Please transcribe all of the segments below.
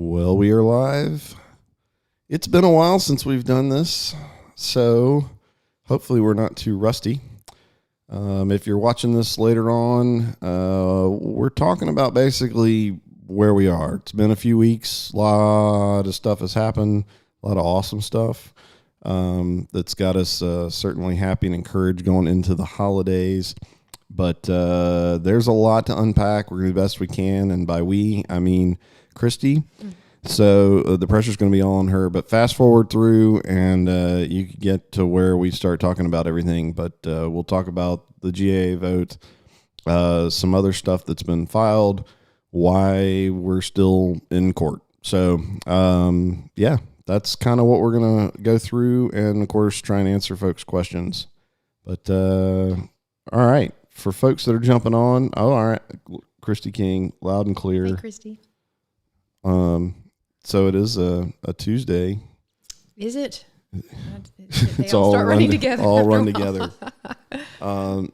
Well, we are live. It's been a while since we've done this, so hopefully we're not too rusty. If you're watching this later on, we're talking about basically where we are. It's been a few weeks. A lot of stuff has happened, a lot of awesome stuff that's got us certainly happy and encouraged going into the holidays. But there's a lot to unpack. We're going to do the best we can, and by we, I mean Christie. So the pressure's going to be all on her. But fast forward through, and you can get to where we start talking about everything. But we'll talk about the GA vote, some other stuff that's been filed, why we're still in court. So, yeah, that's kind of what we're going to go through, and, of course, try and answer folks' questions. But, all right, for folks that are jumping on, all right, Christie King, loud and clear. Hey, Christie. So it is a Tuesday. Is it? It's all running together. All run together.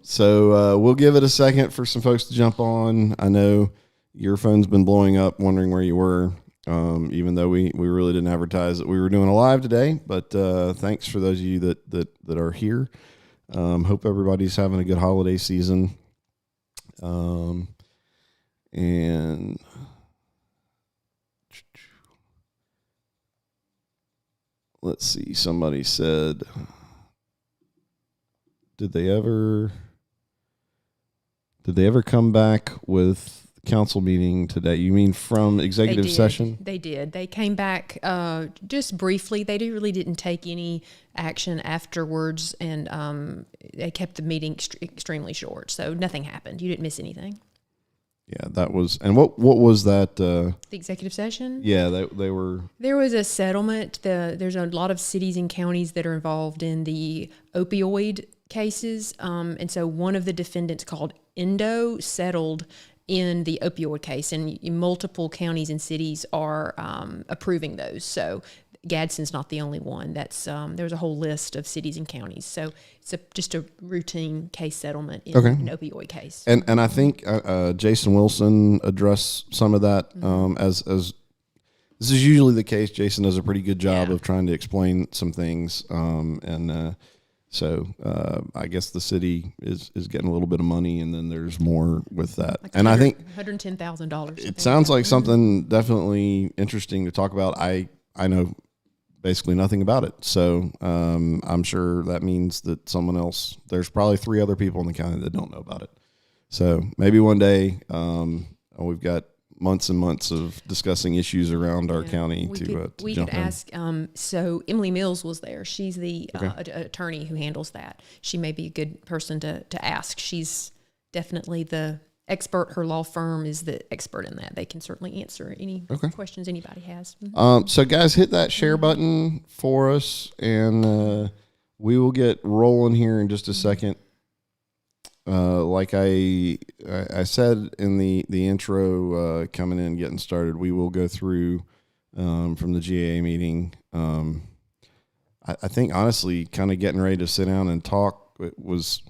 So we'll give it a second for some folks to jump on. I know your phone's been blowing up, wondering where you were. Even though we really didn't advertise that we were doing a live today, but thanks for those of you that are here. Hope everybody's having a good holiday season. And let's see, somebody said, did they ever come back with council meeting today? You mean from executive session? They did. They came back just briefly. They really didn't take any action afterwards, and they kept the meeting extremely short. So nothing happened. You didn't miss anything. Yeah, that was, and what was that? The executive session? Yeah, they were. There was a settlement. There's a lot of cities and counties that are involved in the opioid cases, and so one of the defendants, called Endo, settled in the opioid case, and multiple counties and cities are approving those. So Gadsden's not the only one. That's there's a whole list of cities and counties. So it's just a routine case settlement in an opioid case. And I think Jason Wilson addressed some of that as this is usually the case. Jason does a pretty good job of trying to explain some things, so I guess the city is getting a little bit of money, and then there's more with that. Like and I think $110,000. It sounds like something definitely interesting to talk about. I know basically nothing about it, so I'm sure that means that someone else. There's probably 3 other people in the county that don't know about it. So maybe one day we've got months and months of discussing issues around our county to we jump could in. ask. So Emily Mills was there. She's the attorney who handles that. She may be a good person to ask. She's definitely the expert. Her law firm is the expert in that. They can certainly answer any questions anybody has. So guys, hit that share button for us, and we will get rolling here in just a second. Like I said in the intro, coming in, getting started, we will go through from the GA meeting. I think honestly, kind of getting ready to sit down and talk, it was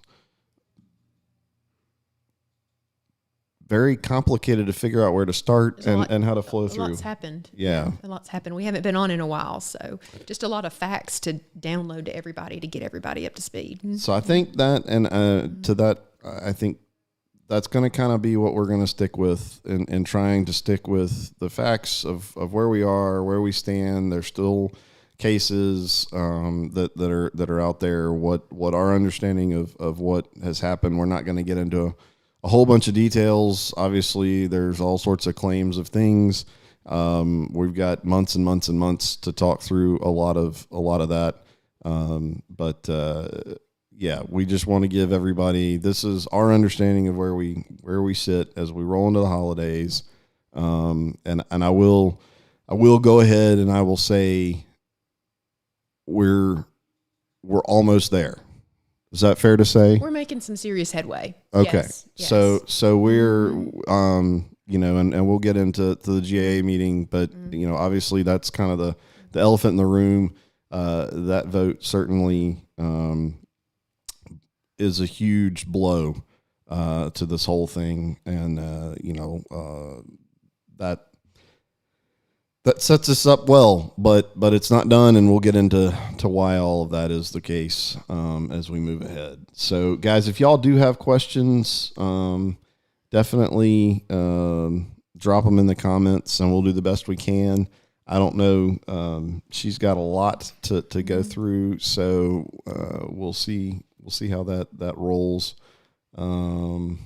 very complicated to figure out where to start and how to flow through. A lot's happened. Yeah. A lot's happened. We haven't been on in a while, so just a lot of facts to download to everybody to get everybody up to speed. So I think that, and to that, I think that's going to kind of be what we're going to stick with, and trying to stick with the facts of where we are, where we stand. There's still cases that are out there. What our understanding of what has happened. We're not going to get into a whole bunch of details. Obviously, there's all sorts of claims of things. We've got months and months and months to talk through a lot of that. Yeah, we just want to give everybody, this is our understanding of where we sit as we roll into the holidays. And I will go ahead and I will say we're almost there. Is that fair to say? We're making some serious headway. Okay. Yes. So we're, and we'll get into the GA meeting, but, obviously that's kind of the elephant in the room. That vote certainly is a huge blow to this whole thing. And, That sets us up well, but it's not done, and we'll get into why all of that is the case as we move ahead. So, guys, if y'all do have questions, definitely drop them in the comments, and we'll do the best we can. I don't know. She's got a lot to go through, so we'll see how that rolls. Not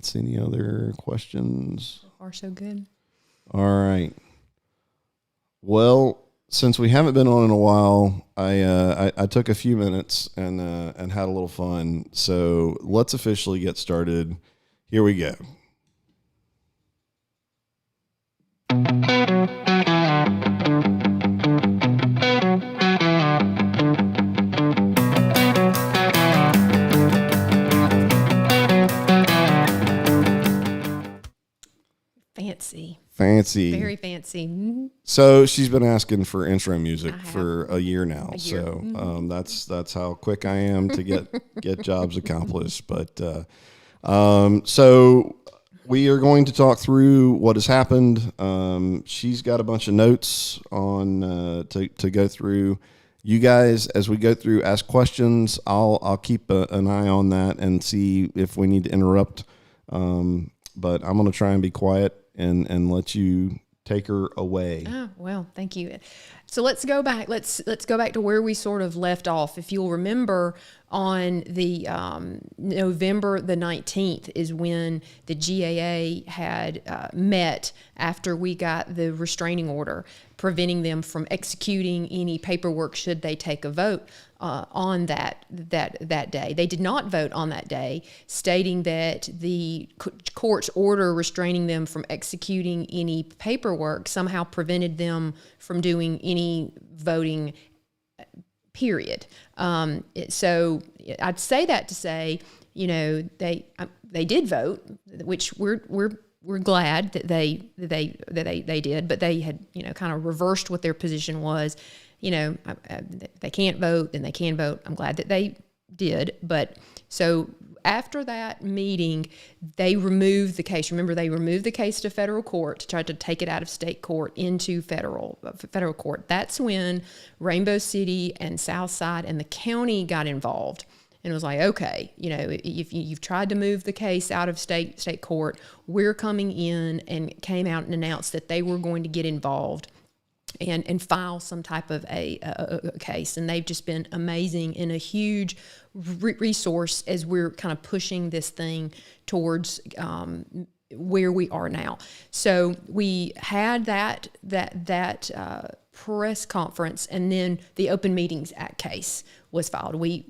see any other questions. So far, so good. All right. Well, since we haven't been on in a while, I took a few minutes and had a little fun. So let's officially get started. Here we go. Fancy. Very fancy. Mm-hmm. So she's been asking for intro music for a year now. So that's how quick I am to get jobs accomplished. But so we are going to talk through what has happened. She's got a bunch of notes on to go through. You guys, as we go through, ask questions. I'll keep an eye on that and see if we need to interrupt. But I'm going to try and be quiet and let you take her away. Oh, well, thank you. So let's go back. Let's go back to where we sort of left off. If you'll remember, on the November the 19th is when the GAA had met after we got the restraining order preventing them from executing any paperwork should they take a vote on that day. They did not vote on that day, stating that the court's order restraining them from executing any paperwork somehow prevented them from doing any voting, period. So I'd say that to say, they did vote, which we're glad that they did, but they had kind of reversed what their position was. They can't vote, then they can vote. I'm glad that they did, but so after that meeting, they removed the case. Remember, they removed the case to federal court to try to take it out of state court into federal court. That's when Rainbow City and Southside and the county got involved. And it was like, okay, if you've tried to move the case out of state court, we're coming in, and came out and announced that they were going to get involved and file some type of a case. And they've just been amazing and a huge resource as we're kind of pushing this thing towards where we are now. So we had that press conference, and then the Open Meetings Act case was filed. We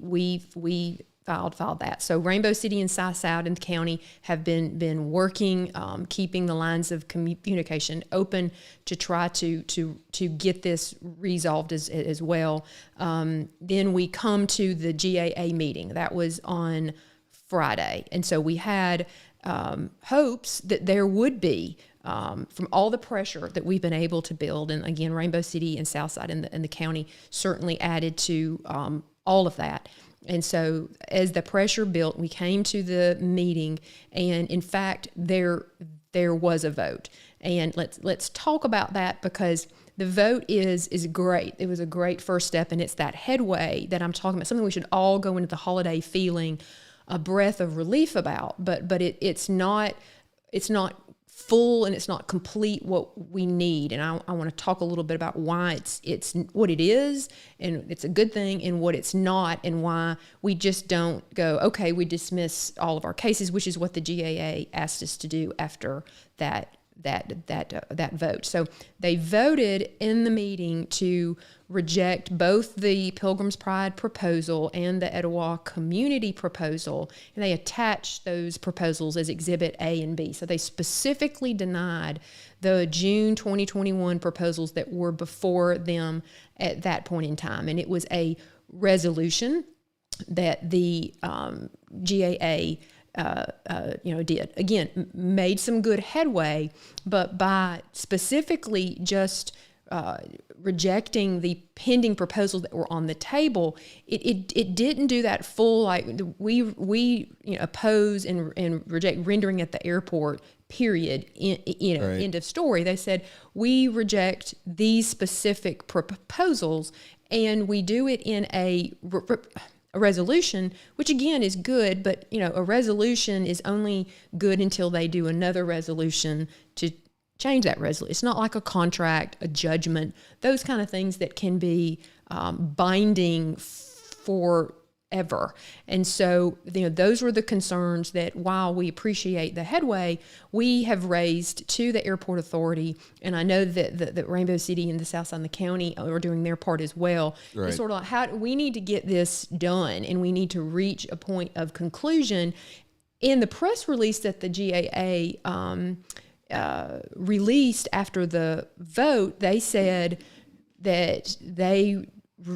filed that. So Rainbow City and Southside and the county have been working, keeping the lines of communication open to try to get this resolved as well. Then we come to the GAA meeting. That was on Friday. And so we had hopes that there would be, from all the pressure that we've been able to build, and again, Rainbow City and Southside and the county certainly added to all of that. And so as the pressure built, we came to the meeting, and in fact, there was a vote. And let's talk about that, because the vote is great. It was a great first step, and it's that headway that I'm talking about, something we should all go into the holiday feeling a breath of relief about, but it's not full, and it's not complete what we need. And I want to talk a little bit about why it's what it is, and it's a good thing, and what it's not, and why we just don't go, okay, we dismiss all of our cases, which is what the GAA asked us to do after that vote. So they voted in the meeting to reject both the Pilgrim's Pride proposal and the Etowah community proposal, and they attached those proposals as Exhibit A and B. So they specifically denied the June 2021 proposals that were before them at that point in time. And it was a resolution that the GAA did. Again, made some good headway, but by specifically just rejecting the pending proposals that were on the table, it didn't do that full, like, we oppose and reject rendering at the airport, period, Right. end of story. They said, we reject these specific proposals, and we do it in a resolution, which again is good, but a resolution is only good until they do another resolution to change that resolution. It's not like a contract, a judgment, those kind of things that can be binding forever. And so, those were the concerns that, while we appreciate the headway, we have raised to the airport authority. And I know that the Rainbow City and the south side of the county are doing their part as well. Right. It's sort of like, how we need to get this done, and we need to reach a point of conclusion. In the press release that the GAA released after the vote, they said that they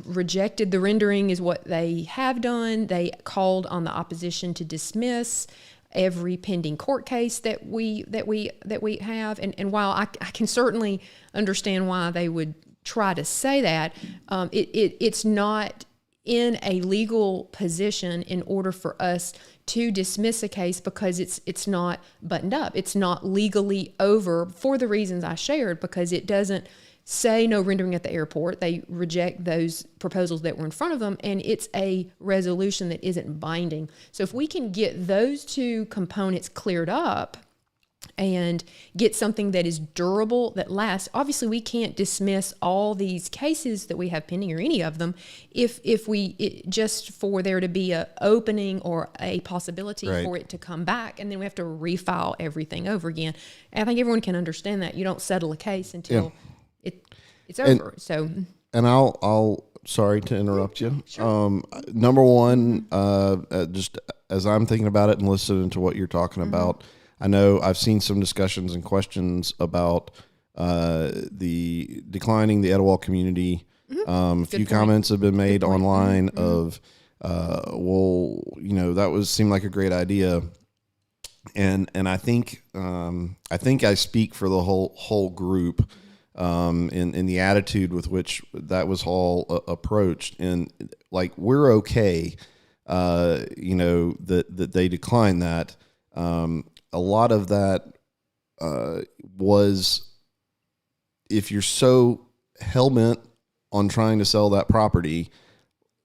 rejected the rendering is what they have done. They called on the opposition to dismiss every pending court case that we have. And while I can certainly understand why they would try to say that, it's not in a legal position in order for us to dismiss a case, because it's not buttoned up. It's not legally over for the reasons I shared, because it doesn't say no rendering at the airport. They reject those proposals that were in front of them, and it's a resolution that isn't binding. So if we can get those two components cleared up and get something that is durable, that lasts. Obviously, we can't dismiss all these cases that we have pending, or any of them, if just for there to be a opening or a possibility Right. for it to come back, and then we have to refile everything over again. And I think everyone can understand that. You don't settle a case until it's over. And I'll sorry to interrupt you. Sure. Number one, just as I'm thinking about it and listening to what you're talking about, I know I've seen some discussions and questions about the declining the Etowah community. A few comments have been made online of, that seemed like a great idea. And I think I speak for the whole group in the attitude with which that was all approached. And like, we're okay, that they declined that. A lot of that was, if you're so hell-bent on trying to sell that property,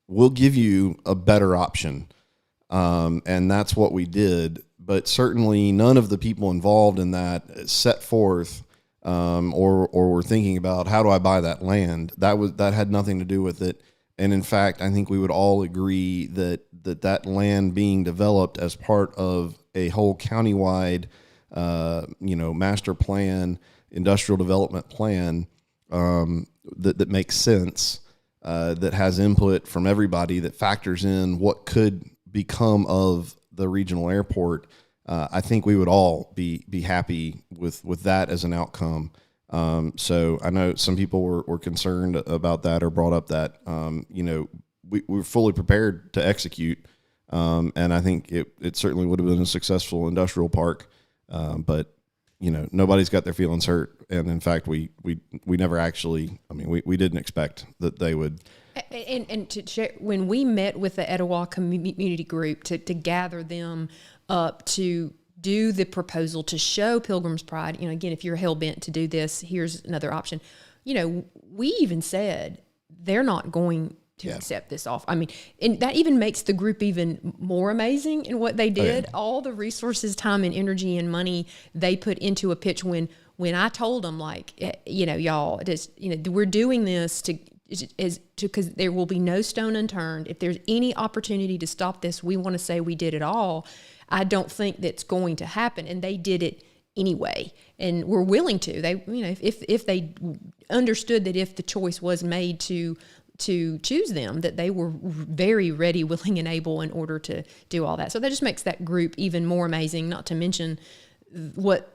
we'll give you a better option. And that's what we did. But certainly none of the people involved in that set forth or were thinking about, how do I buy that land? That had nothing to do with it. And in fact, I think we would all agree that land being developed as part of a whole countywide, master plan, industrial development plan, that makes sense, that has input from everybody, that factors in what could become of the regional airport. I think we would all be happy with that as an outcome. So I know some people were concerned about that, or brought up that, we're fully prepared to execute. And I think it certainly would have been a successful industrial park. But nobody's got their feelings hurt. And in fact, we never actually, we didn't expect that they would. And to share, when we met with the Etowah community group to gather them up to do the proposal to show Pilgrim's Pride, again, if you're hell bent to do this, here's another option. We even said they're not going to accept this off. And that even makes the group even more amazing in what they did. Oh, yeah. All the resources, time and energy and money they put into a pitch, when I told them, like, y'all, just, we're doing this because there will be no stone unturned. If there's any opportunity to stop this, we want to say we did it all. I don't think that's going to happen. And they did it anyway, and were willing to. They, if they understood that if the choice was made to choose them, that they were very ready, willing, and able in order to do all that. So that just makes that group even more amazing, not to mention what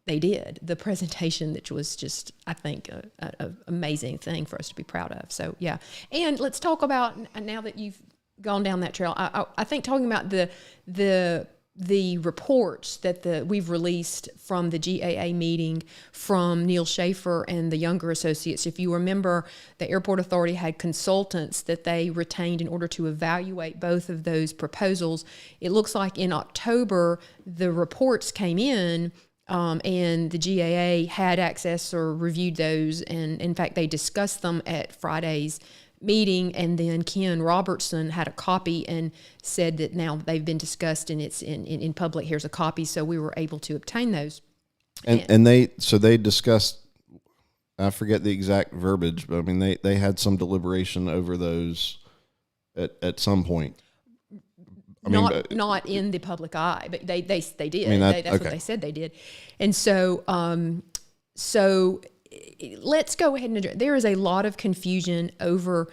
they did, the presentation, which was just, I think, a amazing thing for us to be proud of. So, yeah. And let's talk about, now that you've gone down that trail, I think talking about the the reports that we've released from the GAA meeting from Neil Schaefer and the Younger Associates. If you remember, the Airport Authority had consultants that they retained in order to evaluate both of those proposals. It looks like in October, the reports came in, and the GAA had access or reviewed those. And in fact, they discussed them at Friday's meeting, and then Ken Robertson had a copy and said that now they've been discussed and it's in public. Here's a copy. So we were able to obtain those. And they discussed, I forget the exact verbiage, but I mean, they had some deliberation over those at some point. Not in the public eye, but they did. I mean, that's okay. What they said they did. And so, let's go ahead and address. There is a lot of confusion over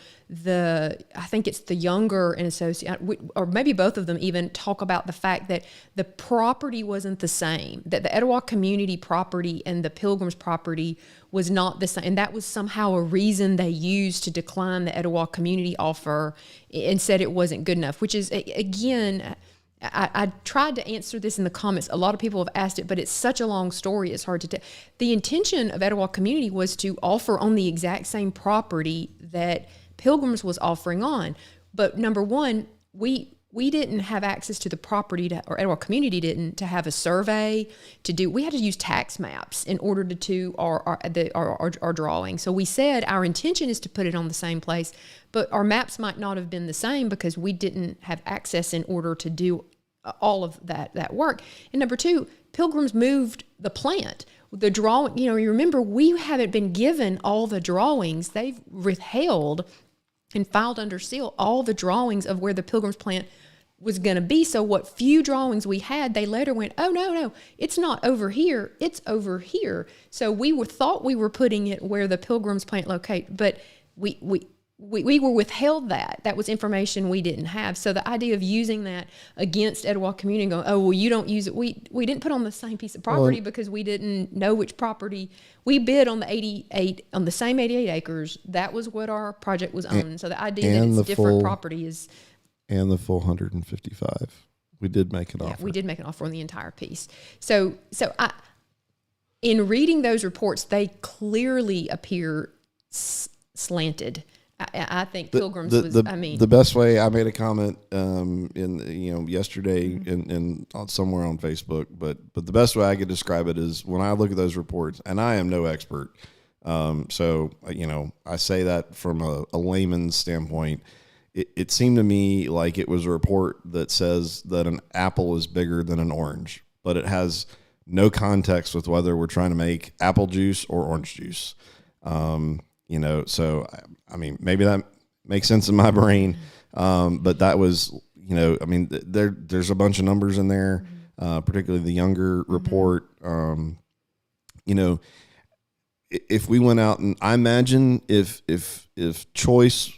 I think it's the Younger and Associate, or maybe both of them even talk about the fact that the property wasn't the same, that the Etowah community property and the Pilgrims property was not the same. And that was somehow a reason they used to decline the Etowah community offer and said it wasn't good enough, which is, again, I tried to answer this in the comments. A lot of people have asked it, but it's such a long story, it's hard to tell. The intention of Etowah Community was to offer on the exact same property that Pilgrims was offering on. But number one, we didn't have access to the property, or Etowah Community didn't, to have a survey to do. We had to use tax maps in order to do our drawing. So we said our intention is to put it on the same place, but our maps might not have been the same because we didn't have access in order to do all of that work. And number two, Pilgrims moved the plant. The drawing, you remember, we haven't been given all the drawings. They've withheld and filed under seal all the drawings of where the Pilgrims plant was going to be. So what few drawings we had, they later went, oh, no, it's not over here, it's over here. So we thought we were putting it where the Pilgrims plant locate, but we were withheld that. That was information we didn't have. So the idea of using that against Etowah Community and going, oh, well, you don't use it. We didn't put on the same piece of property because we didn't know which property. We bid on the same 88 acres. That was what our project was on. So the idea that it's different property is. And the full 155. We did make an offer. Yeah, we did make an offer on the entire piece. So in reading those reports, they clearly appear slanted. I think Pilgrims the best way. I made a comment yesterday in somewhere on Facebook, but the best way I could describe it is when I look at those reports, and I am no expert, so I say that from a layman's standpoint. It seemed to me like it was a report that says that an apple is bigger than an orange, but it has no context with whether we're trying to make apple juice or orange juice. So I mean, maybe that makes sense in my brain, but that was, there's a bunch of numbers in there, particularly the Younger report. If we went out, and I imagine if Choice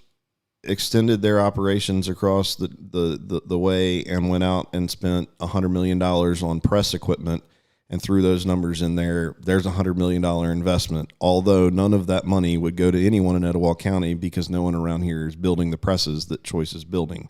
extended their operations across the way and went out and spent $100 million on press equipment and threw those numbers in there, there's $100 million investment, although none of that money would go to anyone in Etowah County because no one around here is building the presses that Choice is building.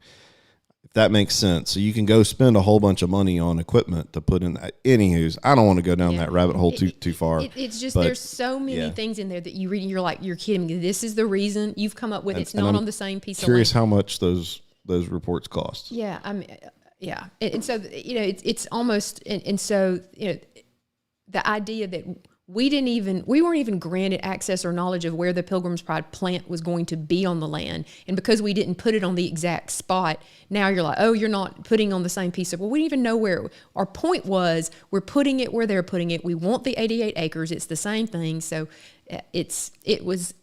If that makes sense. So you can go spend a whole bunch of money on equipment to put in that. Anywho's, I don't want to go down that rabbit hole too far. It's just, there's so many things in there that you read and you're like, you're kidding me. This is the reason you've come up with. It's not on the same piece of land. Curious how much those reports cost. Yeah, I mean, yeah, and so it's almost, and so the idea that we weren't even granted access or knowledge of where the Pilgrims Pride plant was going to be on the land, and because we didn't put it on the exact spot, now you're like, oh, you're not putting on the same piece of. Well, we didn't even know where. Our point was, we're putting it where they're putting it. We want the 88 acres. It's the same thing. So it was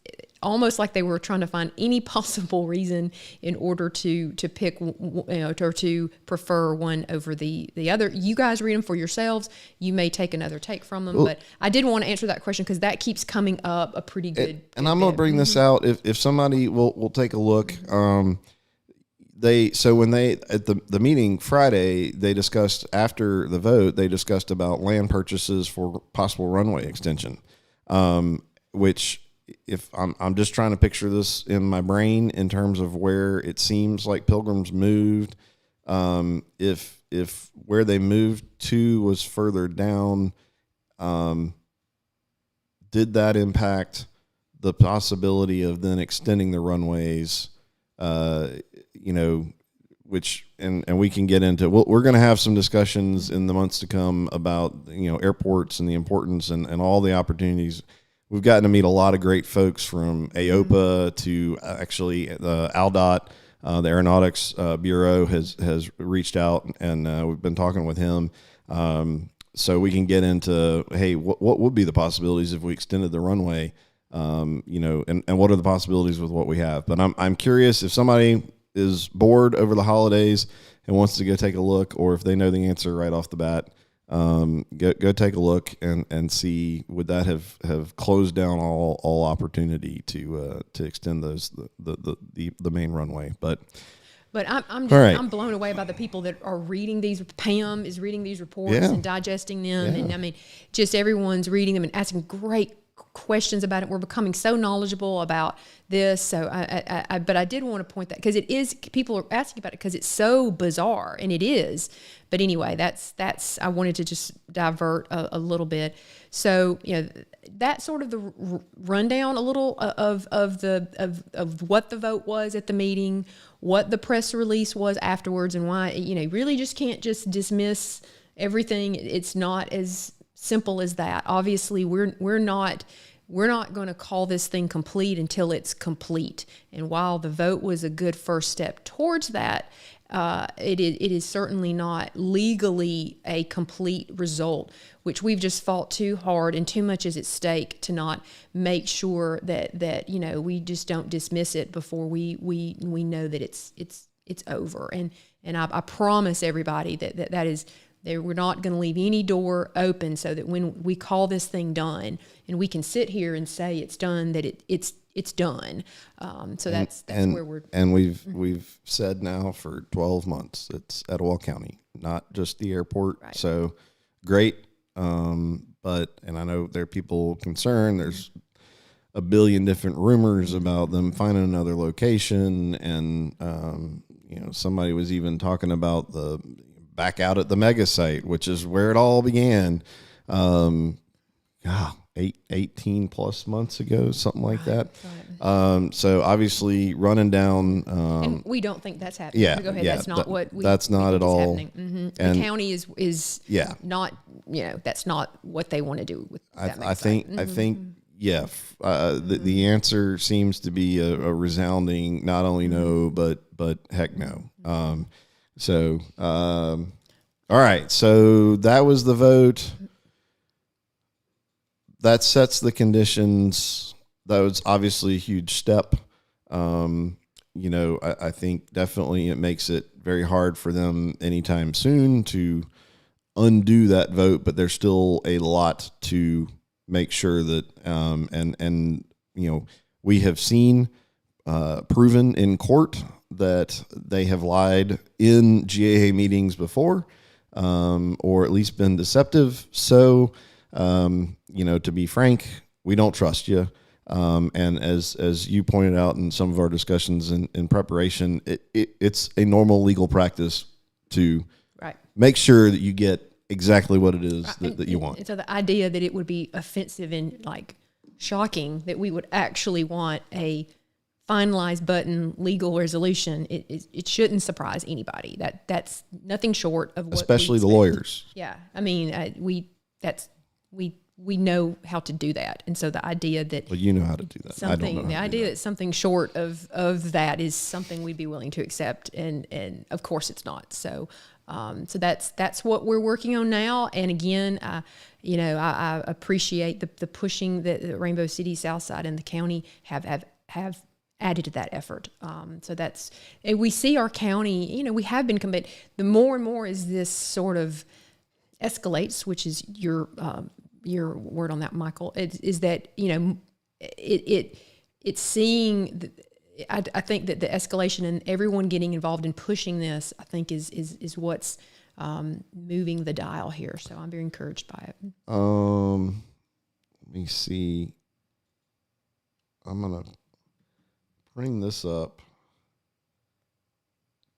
almost like they were trying to find any possible reason in order to pick, or to prefer one over the other. You guys read them for yourselves. You may take another take from them, but I did want to answer that question because that keeps coming up a pretty good. And I'm going to bring this out if somebody will take a look. When they at the meeting Friday, they discussed after the vote, they discussed about land purchases for possible runway extension, which. If I'm just trying to picture this in my brain in terms of where it seems like Pilgrims moved If where they moved to was further down, did that impact the possibility of then extending the runways? Which and we can get into. We're going to have some discussions in the months to come about airports and the importance and all the opportunities. We've gotten to meet a lot of great folks from AOPA to actually the ALDOT. The Aeronautics Bureau has reached out, and we've been talking with him. So we can get into, hey, what would be the possibilities if we extended the runway, and what are the possibilities with what we have? But I'm curious if somebody is bored over the holidays and wants to go take a look, or if they know the answer right off the bat, go take a look and see, would that have closed down all opportunity to extend the main runway? But I'm blown away by the people that are reading these. Pam is reading these reports and digesting them, and I mean, just everyone's reading them and asking great questions about it. We're becoming so knowledgeable about this. So but I did want to point that, because it is, people are asking about it because it's so bizarre, and it is. But anyway, that's I wanted to just divert a little bit. So that's sort of the rundown a little of what the vote was at the meeting, what the press release was afterwards, and why you really just can't just dismiss everything. It's not as simple as that. Obviously, we're not going to call this thing complete until it's complete. And while the vote was a good first step towards that, it is certainly not legally a complete result, which we've just fought too hard, and too much is at stake to not make sure that we just don't dismiss it before we know that it's over. And I promise everybody that is. We're not going to leave any door open, so that when we call this thing done, and we can sit here and say it's done, that it's done. So that's where we're. And we've said now for 12 months it's Etowah County, not just the airport. Right. So great, but I know there are people concerned. There's a billion different rumors about them finding another location, and somebody was even talking about the back out at the mega site, which is where it all began. 18 plus months ago, something like that. Right. So obviously running down, and we don't think that's happening. Yeah, go ahead. Yeah, that's not what we. That's not at all. Mm-hmm. And the county is not. That's not what they want to do with that. I think. Yeah. The answer seems to be a resounding not only no, but heck no. All right. So that was the vote. That sets the conditions. That was obviously a huge step. I think definitely it makes it very hard for them anytime soon to undo that vote, but there's still a lot to make sure that, we have seen proven in court that they have lied in GAA meetings before, or at least been deceptive. So, to be frank, we don't trust you. And as you pointed out in some of our discussions in preparation, it's a normal legal practice to make sure that you get exactly what it is that you want. And so the idea that it would be offensive and shocking that we would actually want a finalized button legal resolution, it shouldn't surprise anybody. That's nothing short of what, especially the lawyers. Yeah, I mean, we know how to do that, and so the idea that you know how to do that. The idea that something short of that is something we'd be willing to accept, and of course it's not. So that's what we're working on now. And again, I appreciate the pushing that the Rainbow City, Southside, and the county have added to that effort. So that's, and we see our county, we have been committed. The more and more as this sort of escalates, which is your word on that, Michael, is that, it's seeing, I think that the escalation and everyone getting involved in pushing this, I think is what's moving the dial here. So I'm very encouraged by it. Let me see. I'm going to bring this up.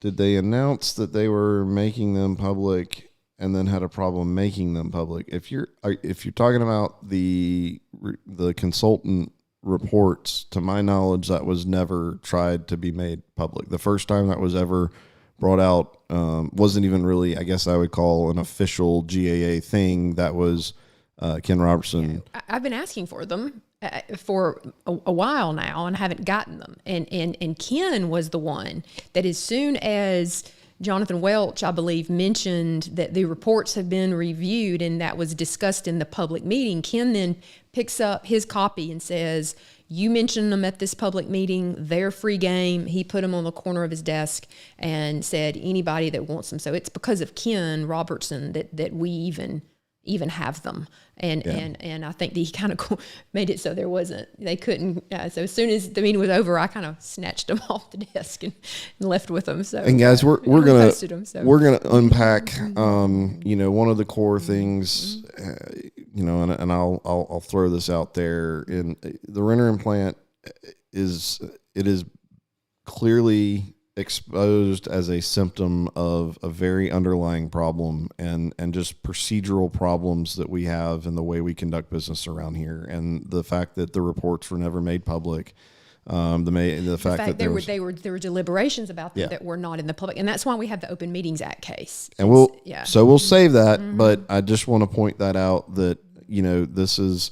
did they announce that they were making them public and then had a problem making them public? If you're talking about the consultant reports, to my knowledge, that was never tried to be made public. The first time that was ever brought out wasn't even really, I guess I would call, an official GAA thing. That was Ken Robertson. I've been asking for them for a while now and haven't gotten them. And Ken was the one that, as soon as Jonathan Welch, I believe, mentioned that the reports have been reviewed and that was discussed in the public meeting, Ken then picks up his copy and says, you mentioned them at this public meeting, they're free game. He put them on the corner of his desk and said, anybody that wants them. So it's because of Ken Robertson that we even have them. And I think that he kind of made it so they couldn't. So as soon as the meeting was over, I kind of snatched them off the desk and left with them. So, and guys, we're gonna unpack, Mm-hmm. one of the core things, and I'll throw this out there. In the renter implant is clearly exposed as a symptom of a very underlying problem and just procedural problems that we have in the way we conduct business around here, and the fact that the reports were never made public, the fact that there were deliberations about them that were not in the public, and that's why we have the Open Meetings Act case. And we'll save that, but I just want to point that out that this is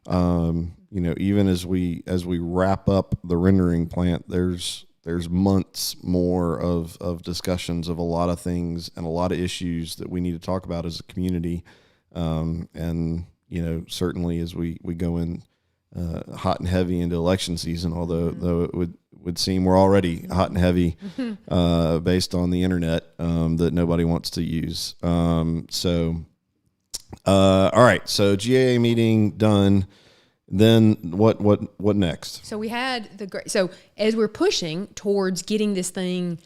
even as we wrap up the rendering plant, there's months more of discussions of a lot of things and a lot of issues that we need to talk about as a community. And certainly as we go in hot and heavy into election season, though it would seem we're already hot and heavy based on the internet that nobody wants to use. All right. So GAA meeting done. Then what next? So we had so as we're pushing towards getting this thing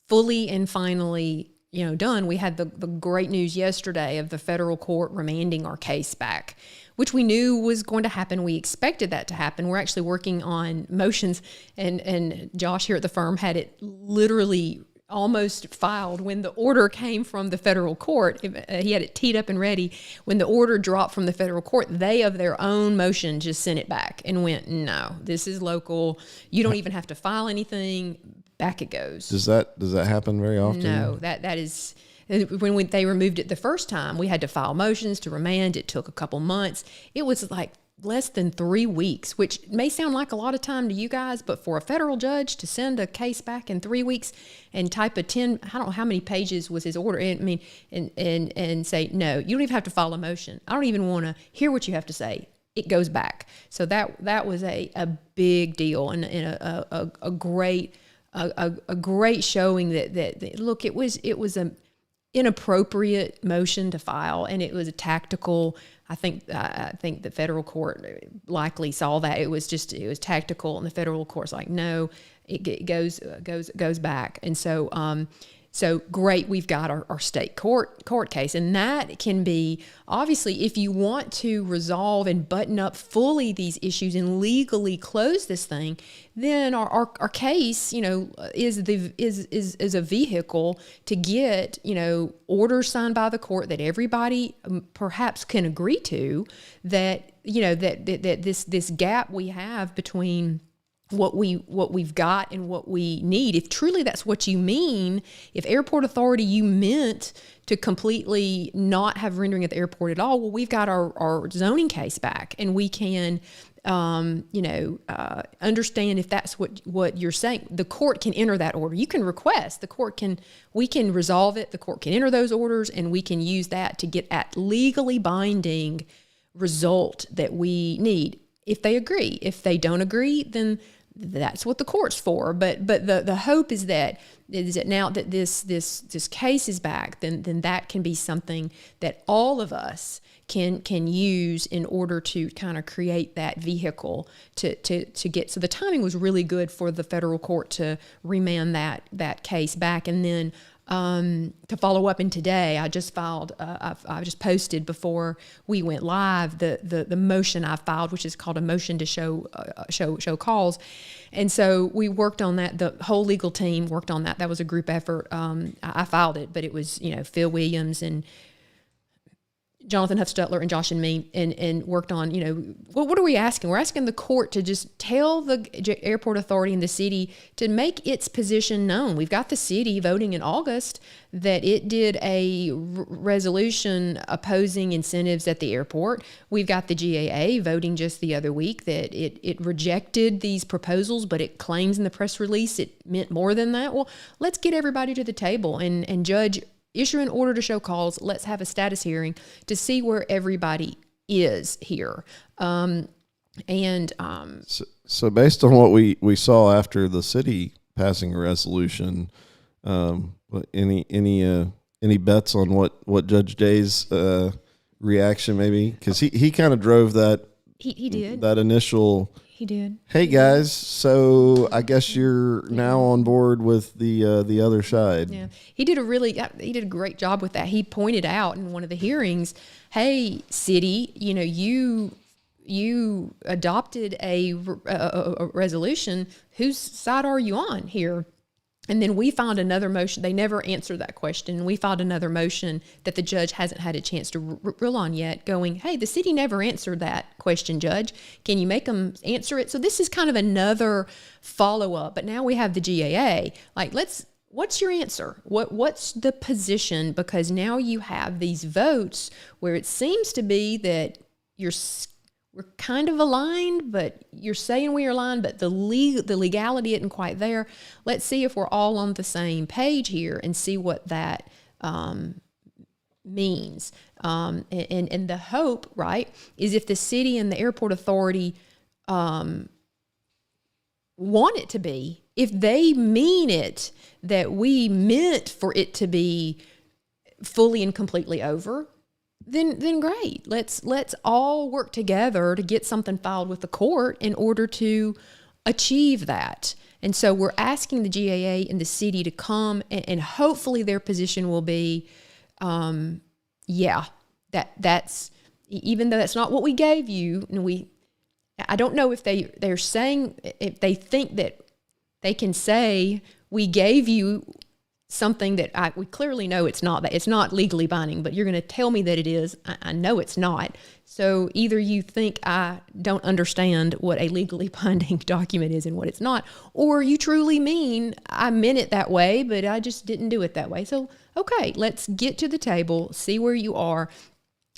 fully and finally done, we had the great news yesterday of the federal court remanding our case back, which we knew was going to happen. We expected that to happen. We're actually working on motions, and Josh here at the firm had it literally almost filed when the order came from the federal court. He had it teed up and ready. When the order dropped from the federal court, they of their own motion just sent it back and went, no, this is local. You don't even have to file anything. Back it goes. Does that happen very often? No, that is when they removed it the first time. We had to file motions to remand. It took a couple months. It was like less than 3 weeks, which may sound like a lot of time to you guys, but for a federal judge to send a case back in 3 weeks and type a 10, I don't know how many pages was his order, and say, no, you don't even have to file a motion. I don't even want to hear what you have to say. It goes back. So that was a big deal and a great showing that look, it was an inappropriate motion to file, and it was a tactical. I think the federal court likely saw that it was tactical, and the federal court's like, no, it goes back. And so great, we've got our state court case, and that can be, obviously, if you want to resolve and button up fully these issues and legally close this thing, then our case, is a vehicle to get, orders signed by the court that everybody perhaps can agree to, that this gap we have between what we've got and what we need. If truly that's what you mean, if Airport Authority, you meant to completely not have rendering at the airport at all, well, we've got our zoning case back, and we can understand if that's what you're saying. The court can enter that order. You can request, we can resolve it. The court can enter those orders, and we can use that to get at legally binding result that we need. If they agree, if they don't agree, then that's what the court's for. But the hope is that now that this case is back, then that can be something that all of us can use in order to kind of create that vehicle to get. So the timing was really good for the federal court to remand that case back, and then to follow up. And today I just filed, I just posted before we went live the motion I filed, which is called a motion to show cause. And so we worked on that. The whole legal team worked on that. That was a group effort. I filed it, but it was, Phil Williams and Jonathan Huffstutler and Josh and me, and worked on, what are we asking? We're asking the court to just tell the airport authority and the city to make its position known. We've got the city voting in August that it did a resolution opposing incentives at the airport. We've got the GAA voting just the other week that it rejected these proposals, but it claims in the press release it meant more than that. Well, let's get everybody to the table and Judge, issue an order to show cause. Let's have a status hearing to see where everybody is here. So based on what we saw after the city passing a resolution, any bets on what Judge Day's reaction maybe? Because he kind of drove that. He did that initial. He did. Hey guys, so I guess you're now on board with the other side. Yeah, he did a great job with that. He pointed out in one of the hearings, "Hey, city, you adopted a resolution. Whose side are you on here?" And then we filed another motion. They never answered that question. We filed another motion that the judge hasn't had a chance to rule on yet, going, "Hey, the city never answered that question, Judge. Can you make them answer it?" So this is kind of another follow-up. But now we have the GAA. What's your answer? What's the position? Because now you have these votes where it seems to be that we're kind of aligned, but you're saying we are aligned, but the legality isn't quite there. Let's see if we're all on the same page here and see what that means. And the hope, right, is if the city and the airport authority want it to be, if they mean it, that we meant for it to be fully and completely over, then great. Let's all work together to get something filed with the court in order to achieve that. And so we're asking the GAA and the city to come, and hopefully their position will be, that's even though that's not what we gave you, and I don't know if they're saying, if they think that they can say we gave you something that we clearly know it's not, that it's not legally binding, but you're going to tell me that it is. I know it's not. So either you think I don't understand what a legally binding document is and what it's not, or you truly mean I meant it that way, but I just didn't do it that way. So, okay, let's get to the table, see where you are,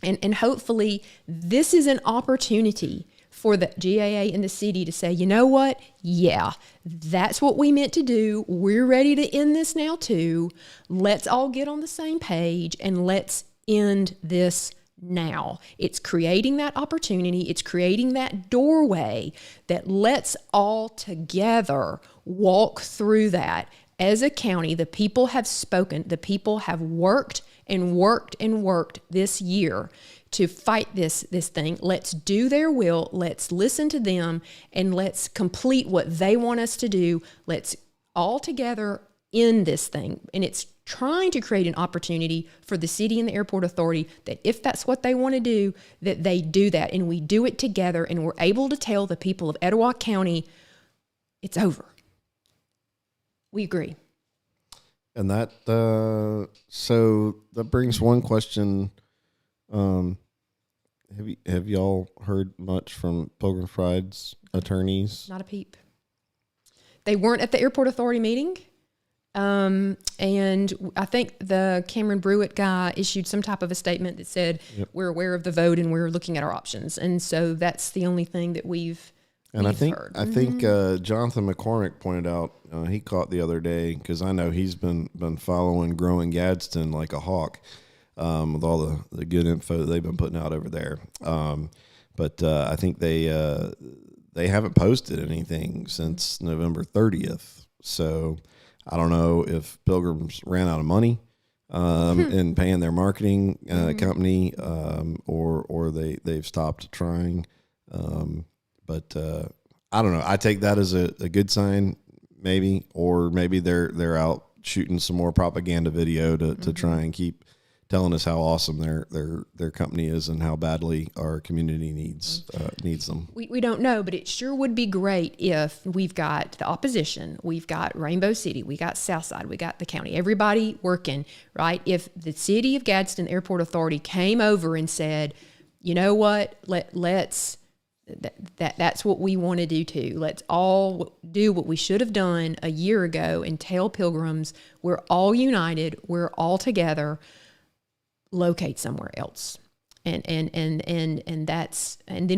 and hopefully this is an opportunity for the GAA and the city to say, you know what? Yeah, that's what we meant to do. We're ready to end this now too. Let's all get on the same page and let's end this now. It's creating that opportunity. It's creating that doorway that let's all together walk through that. As a county, the people have spoken. The people have worked and worked and worked this year to fight this thing. Let's do their will. Let's listen to them, and let's complete what they want us to do. Let's all together end this thing. And it's trying to create an opportunity for the city and the airport authority that if that's what they want to do, that they do that, and we do it together, and we're able to tell the people of Etowah County it's over. We agree. And that so that brings one question. Have y'all heard much from Pilgrim Pride's attorneys? Not a peep. They weren't at the airport authority meeting. And I think the Cameron Brewitt guy issued some type of a statement that said, we're aware of the vote and we're looking at our options. And so that's the only thing that we've heard. I think Jonathan McCormick pointed out, he caught the other day, because I know he's been following Growing Gadsden like a hawk, with all the good info that they've been putting out over there. But I think they haven't posted anything since November 30th. So I don't know if Pilgrims ran out of money in paying their marketing company, or they've stopped trying. But I don't know. I take that as a good sign, maybe, or maybe they're out shooting some more propaganda video to try and keep telling us how awesome their company is and how badly our community needs them. We don't know, but it sure would be great if we've got the opposition, we've got Rainbow City, we got Southside, we got the county, everybody working, right? If the city of Gadsden Airport Authority came over and said, you know what, let's that's what we want to do too. Let's all do what we should have done a year ago and tell pilgrims we're all united, we're all together. Locate somewhere else, and then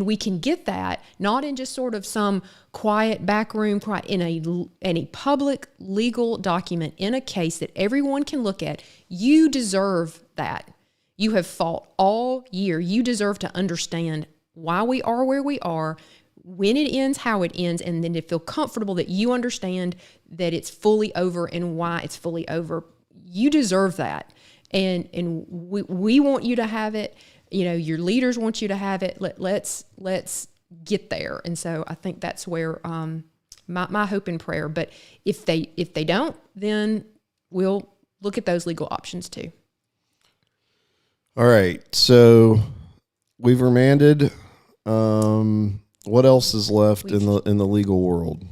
we can get that not in just sort of some quiet back room, in a public legal document in a case that everyone can look at. You deserve that. You have fought all year. You deserve to understand why we are where we are, when it ends, how it ends, and then to feel comfortable that you understand that it's fully over and why it's fully over. You deserve that. And we want you to have it. You know, your leaders want you to have it. Let's get there. And so I think that's where my hope and prayer. But if they don't, then we'll look at those legal options too. All right. So we've remanded. What else is left in the legal world?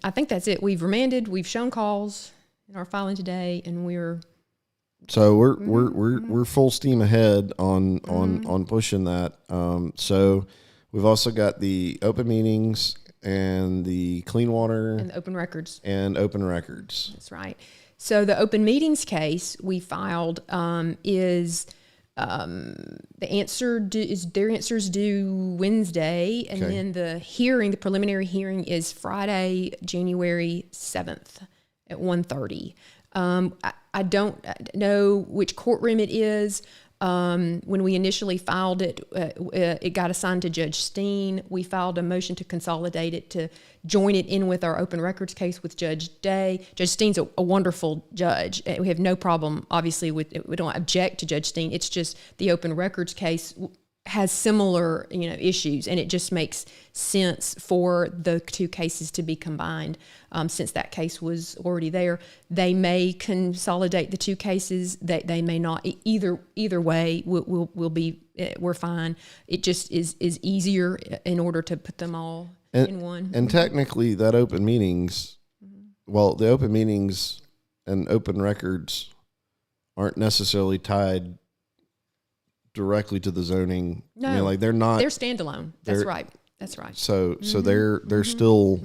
I think that's it. We've remanded. We've shown cause in our filing today, and we're. So we're full steam ahead on pushing that. So we've also got the open meetings and the clean water and the open records. That's right. So the open meetings case we filed is their answer's due Wednesday, and then the preliminary hearing is Friday, January 7th at 1:30. I don't know which courtroom it is. When we initially filed it, it got assigned to Judge Steen. We filed a motion to consolidate it to join it in with our open records case with Judge Day. Judge Steen's a wonderful judge. We have no problem, obviously, we don't object to Judge Steen. It's just the open records case has similar, issues, and it just makes sense for the two cases to be combined. Since that case was already there, they may consolidate the two cases. They may not. Either way, we're fine. It just is easier in order to put them all in one. And technically, that open meetings, the open meetings and open records aren't necessarily tied directly to the zoning. No, I mean, they're not. They're standalone. That's right. So they're still.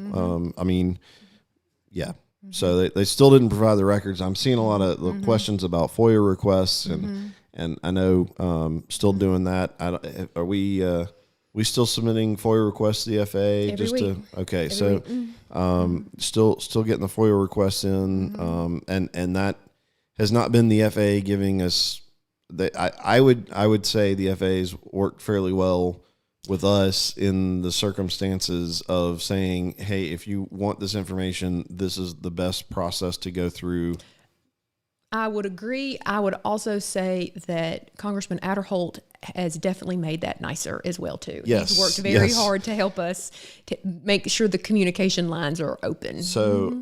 So they still didn't provide the records. I'm seeing a lot of the questions about FOIA requests, and I know still doing that. Are we still submitting FOIA requests to the FAA? Every week. Still getting the FOIA requests in, and that has not been the FAA giving us. I would say the FAA's worked fairly well with us in the circumstances of saying, hey, if you want this information, this is the best process to go through. I would agree. I would also say that Congressman Adderholt has definitely made that nicer as well too. Yes, he's worked very hard to help us to make sure the communication lines are open. So,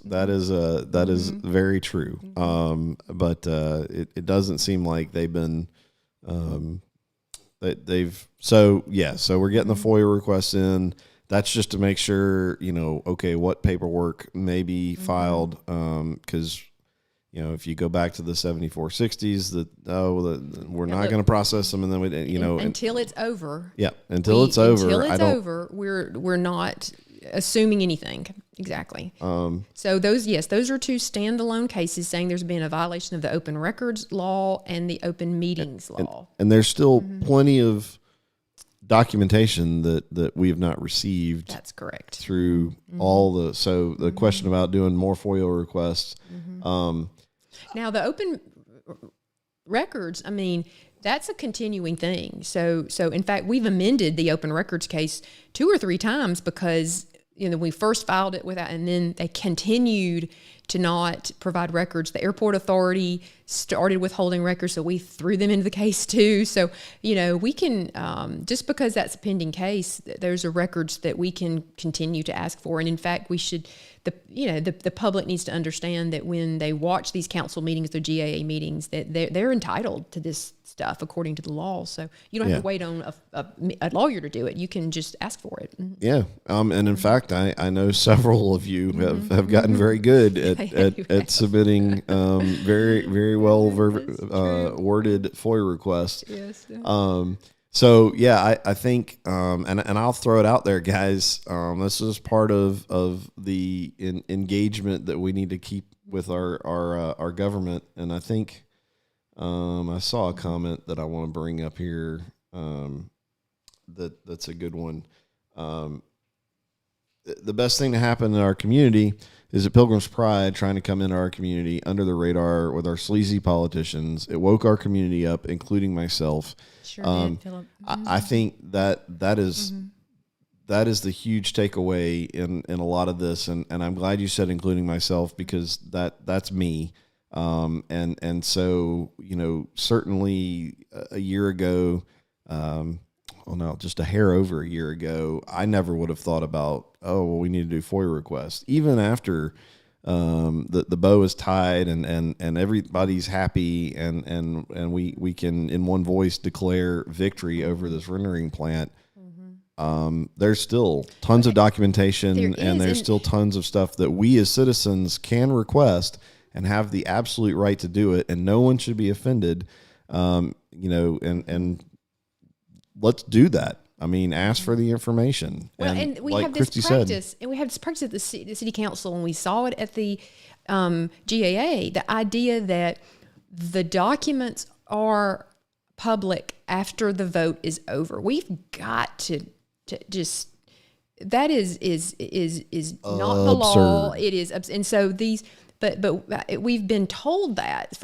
that is very true. But it doesn't seem like they've been. So we're getting the FOIA requests in. That's just to make sure, what paperwork may be filed, because. If you go back to the 7460s, we're not going to process them, and then until it's over. Yeah, until it's over, we're not assuming anything exactly. So those are two standalone cases saying there's been a violation of the open records law and the open meetings law, and there's still plenty of documentation that we have not received. That's correct. Through all the question about doing more FOIA requests. Now, the open records, that's a continuing thing. So in fact, we've amended the open records case 2 or 3 times because we first filed it without, and then they continued to not provide records. The airport authority started withholding records, so we threw them into the case too. So, we can, just because that's a pending case, those are records that we can continue to ask for. And in fact, we should, the public needs to understand that when they watch these council meetings, the GAA meetings, that they're entitled to this stuff according to the law. So you don't have to wait on a lawyer to do it. You can just ask for it. Yeah. And in fact, I know several of you have gotten very good at submitting very, very well worded FOIA requests. Yes. So yeah, I think, and I'll throw it out there, guys. This is part of the engagement that we need to keep with our government. And I think, I saw a comment that I want to bring up here. That's a good one. The best thing to happen in our community is a Pilgrim's Pride trying to come into our community under the radar with our sleazy politicians. It woke our community up, including myself. Sure did, Philip. I think that is the huge takeaway in a lot of this, and I'm glad you said including myself, because that's me. And so, certainly a year ago, just a hair over a year ago, I never would have thought about, we need to do FOIA requests. Even after the bow is tied and everybody's happy and we can in one voice declare victory over this rendering plant. There's still tons of documentation and there's still tons of stuff that we as citizens can request and have the absolute right to do it, and no one should be offended. And let's do that. I mean, ask for the information. Well, and we like have this Christie practice, said, and we have this practice at the city council, and we saw it at the GAA. The idea that the documents are public after the vote is over. We've got to just, that is not the law. It is, and so these. But we've been told that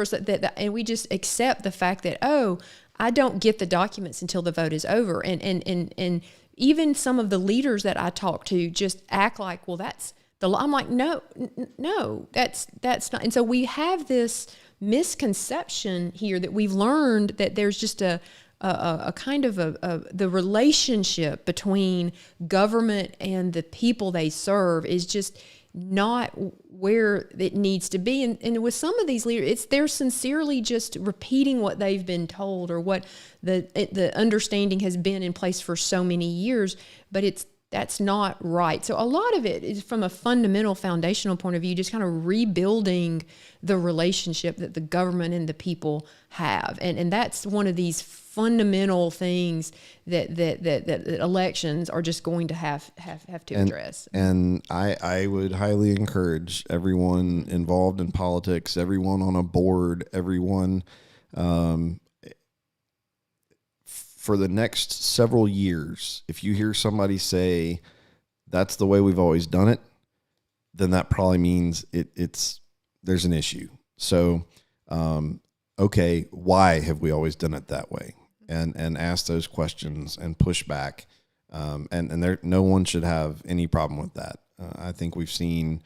and we just accept the fact that, I don't get the documents until the vote is over, and even some of the leaders that I talk to just act like, well, that's the law. I'm like, no, that's not. And so we have this misconception here that we've learned that there's just a kind of the relationship between government and the people they serve is just not where it needs to be. And with some of these leaders, they're sincerely just repeating what they've been told or what the understanding has been in place for so many years, but that's not right. So a lot of it is from a fundamental foundational point of view, just kind of rebuilding the relationship that the government and the people have. And that's one of these fundamental things that elections are just going to have to address. And I would highly encourage everyone involved in politics, everyone on a board, everyone for the next several years, if you hear somebody say that's the way we've always done it, then that probably means there's an issue. So, okay, why have we always done it that way? And ask those questions and push back. And no one should have any problem with that. I think we've seen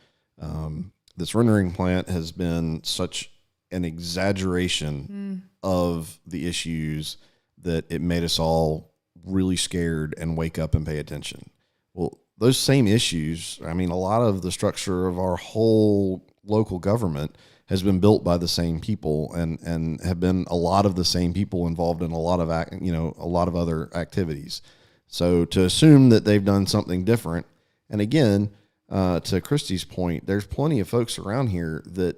this rendering plant has been such an exaggeration of the issues that it made us all really scared and wake up and pay attention. Well, those same issues, I mean, a lot of the structure of our whole local government has been built by the same people and have been a lot of the same people involved in a lot of other activities. So to assume that they've done something different, and again, to Christie's point, there's plenty of folks around here that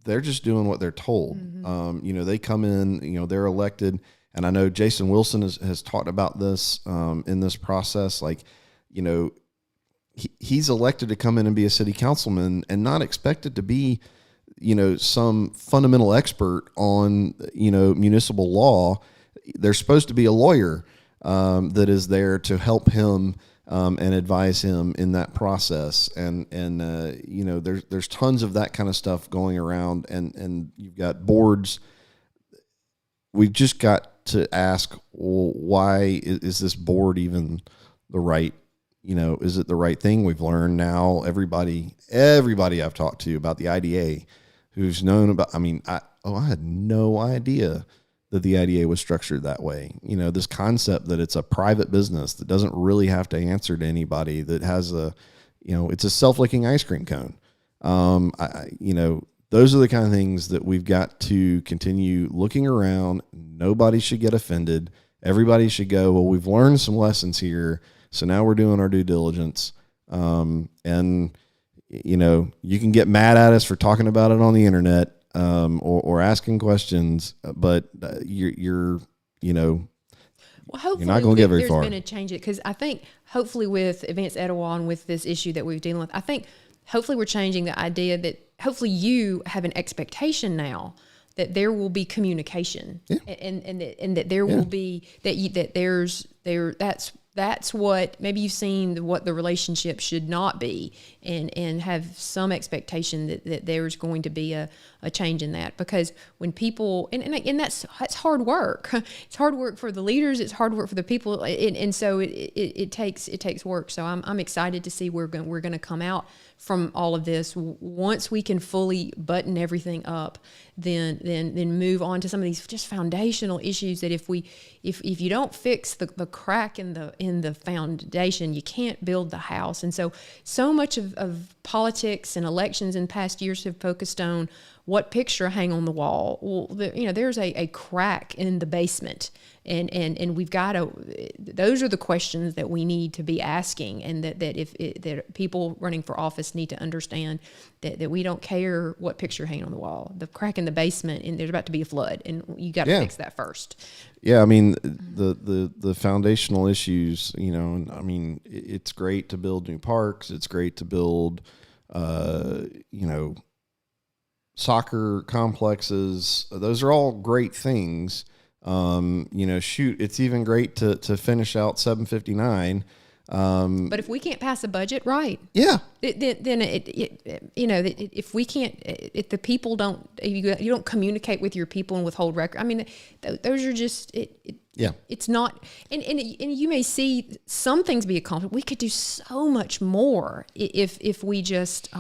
they're just doing what they're told. They come in, they're elected. And I know Jason Wilson has talked about this in this process. Like, he's elected to come in and be a city councilman and not expected to be, some fundamental expert on, municipal law. There's supposed to be a lawyer that is there to help him and advise him in that process. And there's tons of that kind of stuff going around, and you've got boards. We've just got to ask, well, why is this board even the right is it the right thing? We've learned now, everybody I've talked to about the IDA who's known about, I had no idea that the IDA was structured that way. This concept that it's a private business that doesn't really have to answer to anybody, that has it's a self-licking ice cream cone. Those are the kind of things that we've got to continue looking around. Nobody should get offended. Everybody should go, well, we've learned some lessons here, so now we're doing our due diligence. And you can get mad at us for talking about it on the internet, or asking questions, but you're well, hopefully not going to get very there's far. Been a change because I think hopefully with Advanced Etowah and with this issue that we're dealing with, I think hopefully we're changing the idea that hopefully you have an expectation now that there will be communication, and that there will be that's what maybe you've seen what the relationship should not be, and have some expectation that there's going to be a change in that, because when people and that's hard work. It's hard work for the leaders. It's hard work for the people, and so it takes work. So I'm excited to see where we're going to come out from all of this. Once we can fully button everything up, then move on to some of these just foundational issues that if you don't fix the crack in the foundation, you can't build the house. And so much of politics and elections in past years have focused on what picture hang on the wall. Well, there's a crack in the basement, and we've got to. Those are the questions that we need to be asking, and that people running for office need to understand that we don't care what picture hang on the wall. The crack in the basement, and there's about to be a flood, and you got to fix that first. Yeah, the foundational issues. It's great to build new parks. It's great to build, soccer complexes. Those are all great things. It's even great to finish out 759. But if we can't pass a budget, right? Yeah. Then if we can't, if the people don't, you don't communicate with your people and withhold record. Those are just Yeah. It's not, and you may see some things be accomplished. We could do so much more if we just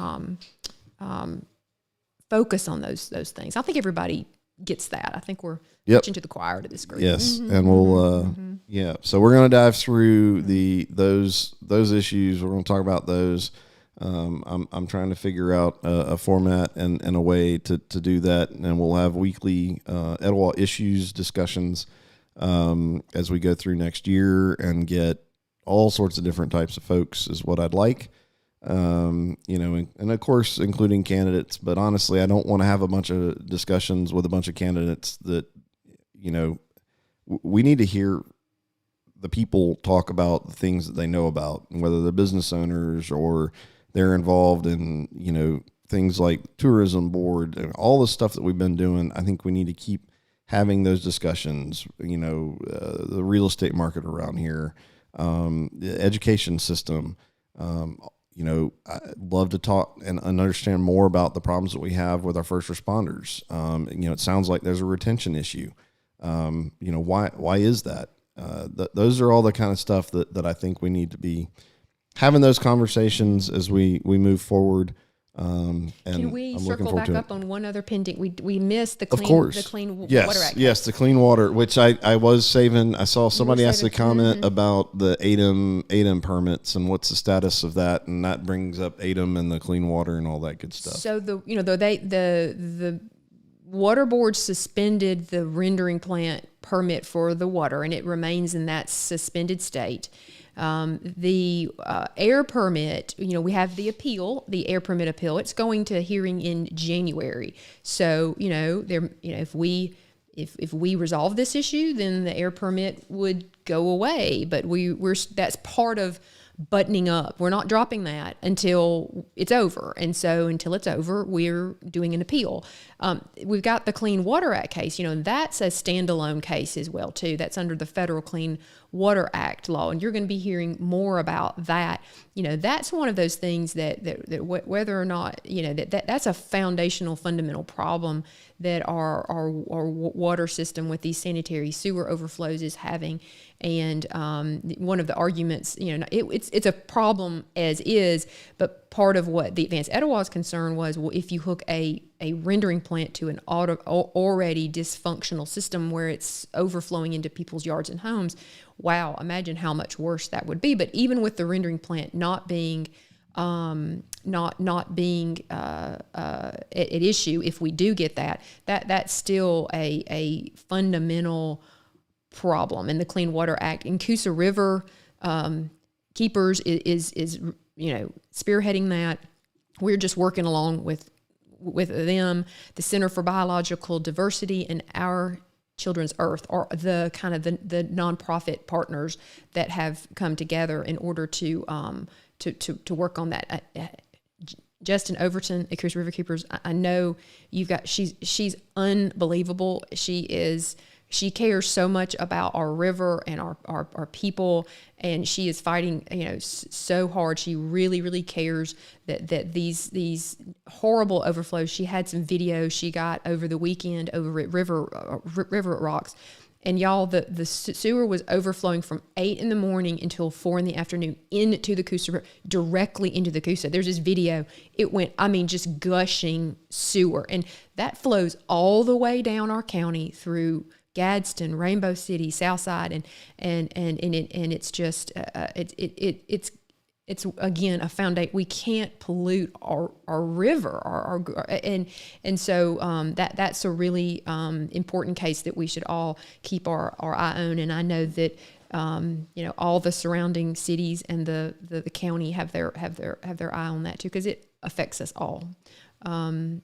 focus on those things. I think everybody gets that. I think we're preaching to the choir to this group. Yes, and we'll So we're going to dive through those issues. We're going to talk about those. I'm trying to figure out a format and a way to do that, and we'll have weekly Etowah issues discussions as we go through next year, and get all sorts of different types of folks is what I'd like. And of course, including candidates, but honestly, I don't want to have a bunch of discussions with a bunch of candidates that, we need to hear the people talk about the things that they know about, whether they're business owners or they're involved in, things like tourism board and all the stuff that we've been doing. I think we need to keep having those discussions, the real estate market around here, the education system. I'd love to talk and understand more about the problems that we have with our first responders. It sounds like there's a retention issue. Why is that? Those are all the kind of stuff that I think we need to be having those conversations as we move forward. And can we circle back up on one other pending? We missed the Clean Water Act. Yes, the Clean Water, which I was saving. I saw somebody asked a comment about the ADEM permits and what's the status of that, and that brings up ADEM and the Clean Water and all that good stuff. So the Water Board suspended the rendering plant permit for the water, and it remains in that suspended state. The air permit, we have the air permit appeal. It's going to hearing in January. So, if we resolve this issue, then the air permit would go away. But that's part of buttoning up. We're not dropping that until it's over. And so until it's over, we're doing an appeal. We've got the Clean Water Act case, that's a standalone case as well, too. That's under the Federal Clean Water Act law. And you're going to be hearing more about that. That's one of those things that whether or not, that's a foundational, fundamental problem that our water system with these sanitary sewer overflows is having. And one of the arguments, it's a problem as is, but part of what the Advanced Etowah's concern was, well, if you hook a rendering plant to an already dysfunctional system where it's overflowing into people's yards and homes, wow, imagine how much worse that would be. But even with the rendering plant not being an issue, if we do get that's still a fundamental problem. And the Clean Water Act in Coosa River Keepers is spearheading that. We're just working along with them. The Center for Biological Diversity and Our Children's Earth are the kind of the nonprofit partners that have come together in order to work on that. Justin Overton at Christie River Keepers, I know she's unbelievable. She cares so much about our river and our people, and she is fighting, so hard. She really, really cares that these horrible overflows. She had some videos she got over the weekend over at River Rocks, and y'all, the sewer was overflowing from 8 in the morning until 4 in the afternoon into the Coosa River, directly into the Coosa. There's this video. It went, just gushing sewer, and that flows all the way down our county through Gadsden, Rainbow City, Southside, and it's just it's again a foundation. We can't pollute our river, and so that's a really important case that we should all keep our eye on. And I know that all the surrounding cities and the county have their eye on that too, because it affects us all. Our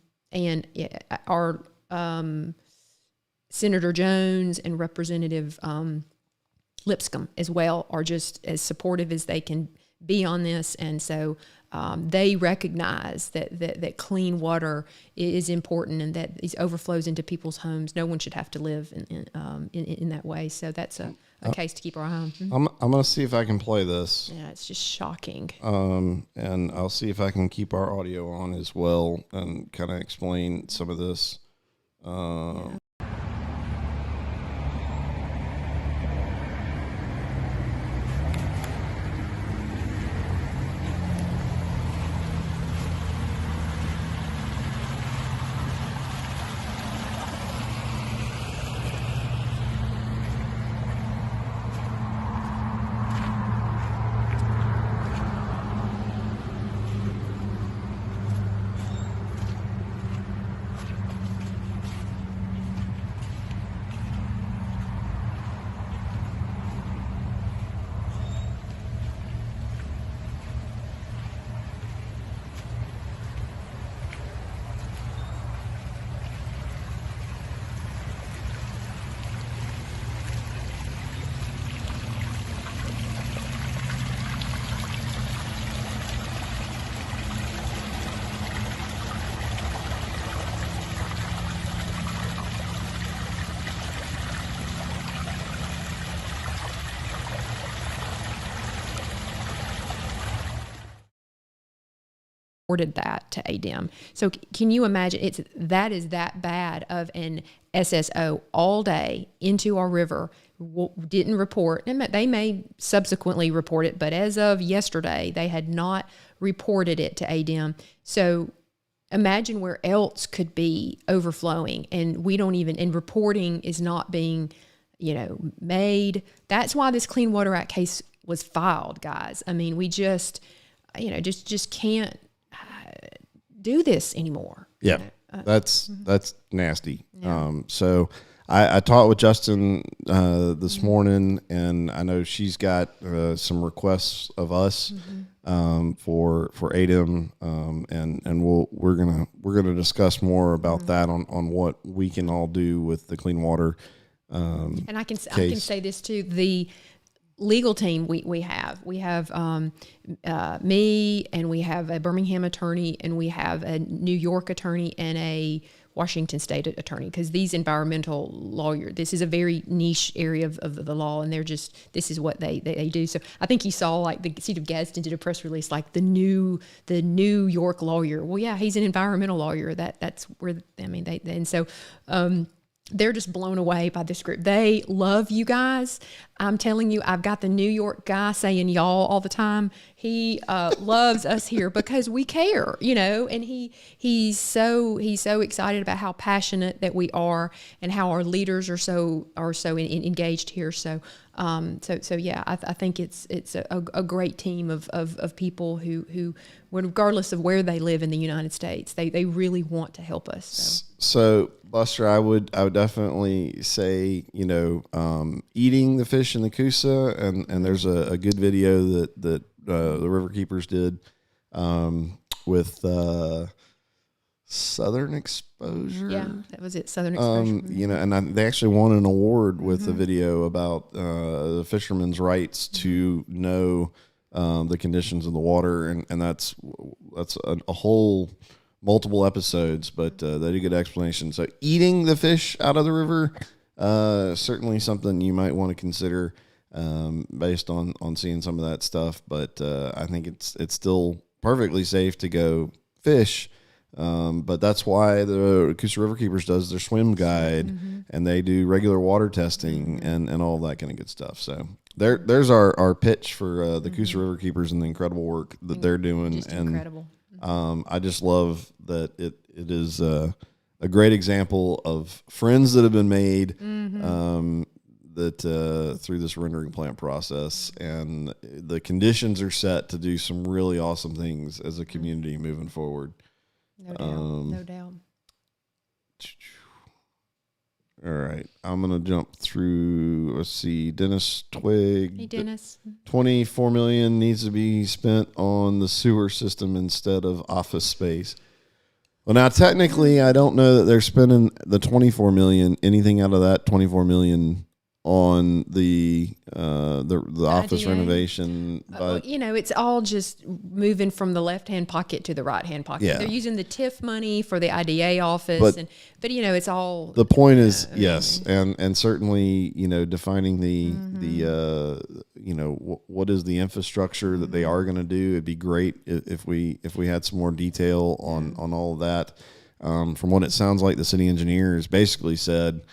Senator Jones and Representative Lipscomb as well are just as supportive as they can be on this, and so they recognize that clean water is important, and that these overflows into people's homes. No one should have to live in that way. So that's a case to keep our eye on. I'm going to see if I can play this. Yeah, it's just shocking. And I'll see if I can keep our audio on as well and kind of explain some of this. Yeah. Reported that to ADEM. So can you imagine that is that bad of an SSO all day into our river, didn't report, and they may subsequently report it, but as of yesterday, they had not reported it to ADEM. So imagine where else could be overflowing, and we don't even, and reporting is not being, made. That's why this Clean Water Act case was filed, guys. I mean, we just can't do this anymore. Yeah, that's nasty. Yeah. So I talked with Justin this morning, and I know she's got some requests of us for ADEM, and we're gonna discuss more about that on what we can all do with the clean water. And I can say this too: legal team we have me, and we have a Birmingham attorney, and we have a New York attorney, and a Washington State attorney, because these environmental lawyers, this is a very niche area of the law, and this is what they do. So I think you saw, like, the City of Gadsden did a press release, like the New York lawyer. Well, yeah, he's an environmental lawyer. That's where, I mean, and so they're just blown away by this group. They love you guys. I'm telling you, I've got the New York guy saying y'all all the time. He loves us here because we care, and he's so excited about how passionate that we are, and how our leaders are so engaged here. So yeah, I think it's a great team of people who, regardless of where they live in the United States, they really want to help us. So Buster, I would definitely say, eating the fish in the Coosa, and there's a good video that the River Keepers did with Southern Exposure. Yeah, that was it, Southern Exposure. And they actually won an award with a video about the fishermen's rights to know the conditions of the water, and that's a whole multiple episodes, but they did a good explanation. So eating the fish out of the river, certainly something you might want to consider based on seeing some of that stuff. But I think it's still perfectly safe to go fish. But that's why the Coosa River Keepers does their swim guide, and they do regular water testing and all that kind of good stuff. So there's our pitch for the Coosa River Keepers and the incredible work that they're doing. Just incredible. I just love that it is a great example of friends that have been made that through this rendering plant process, and the conditions are set to do some really awesome things as a community moving forward. No doubt. All right, I'm gonna jump through. Let's see, Dennis Twig. Hey, Dennis. $24 million needs to be spent on the sewer system instead of office space. Well, now technically, I don't know that they're spending the $24 million. Anything out of that $24 million on the office renovation, but it's all just moving from the left-hand pocket to the right-hand pocket. Yeah. They're using the TIF money for the IDA office, but it's all. The point is, yes, and certainly defining the what is the infrastructure that they are going to do. It'd be great if we had some more detail on all of that. From what it sounds like, the city engineers basically said,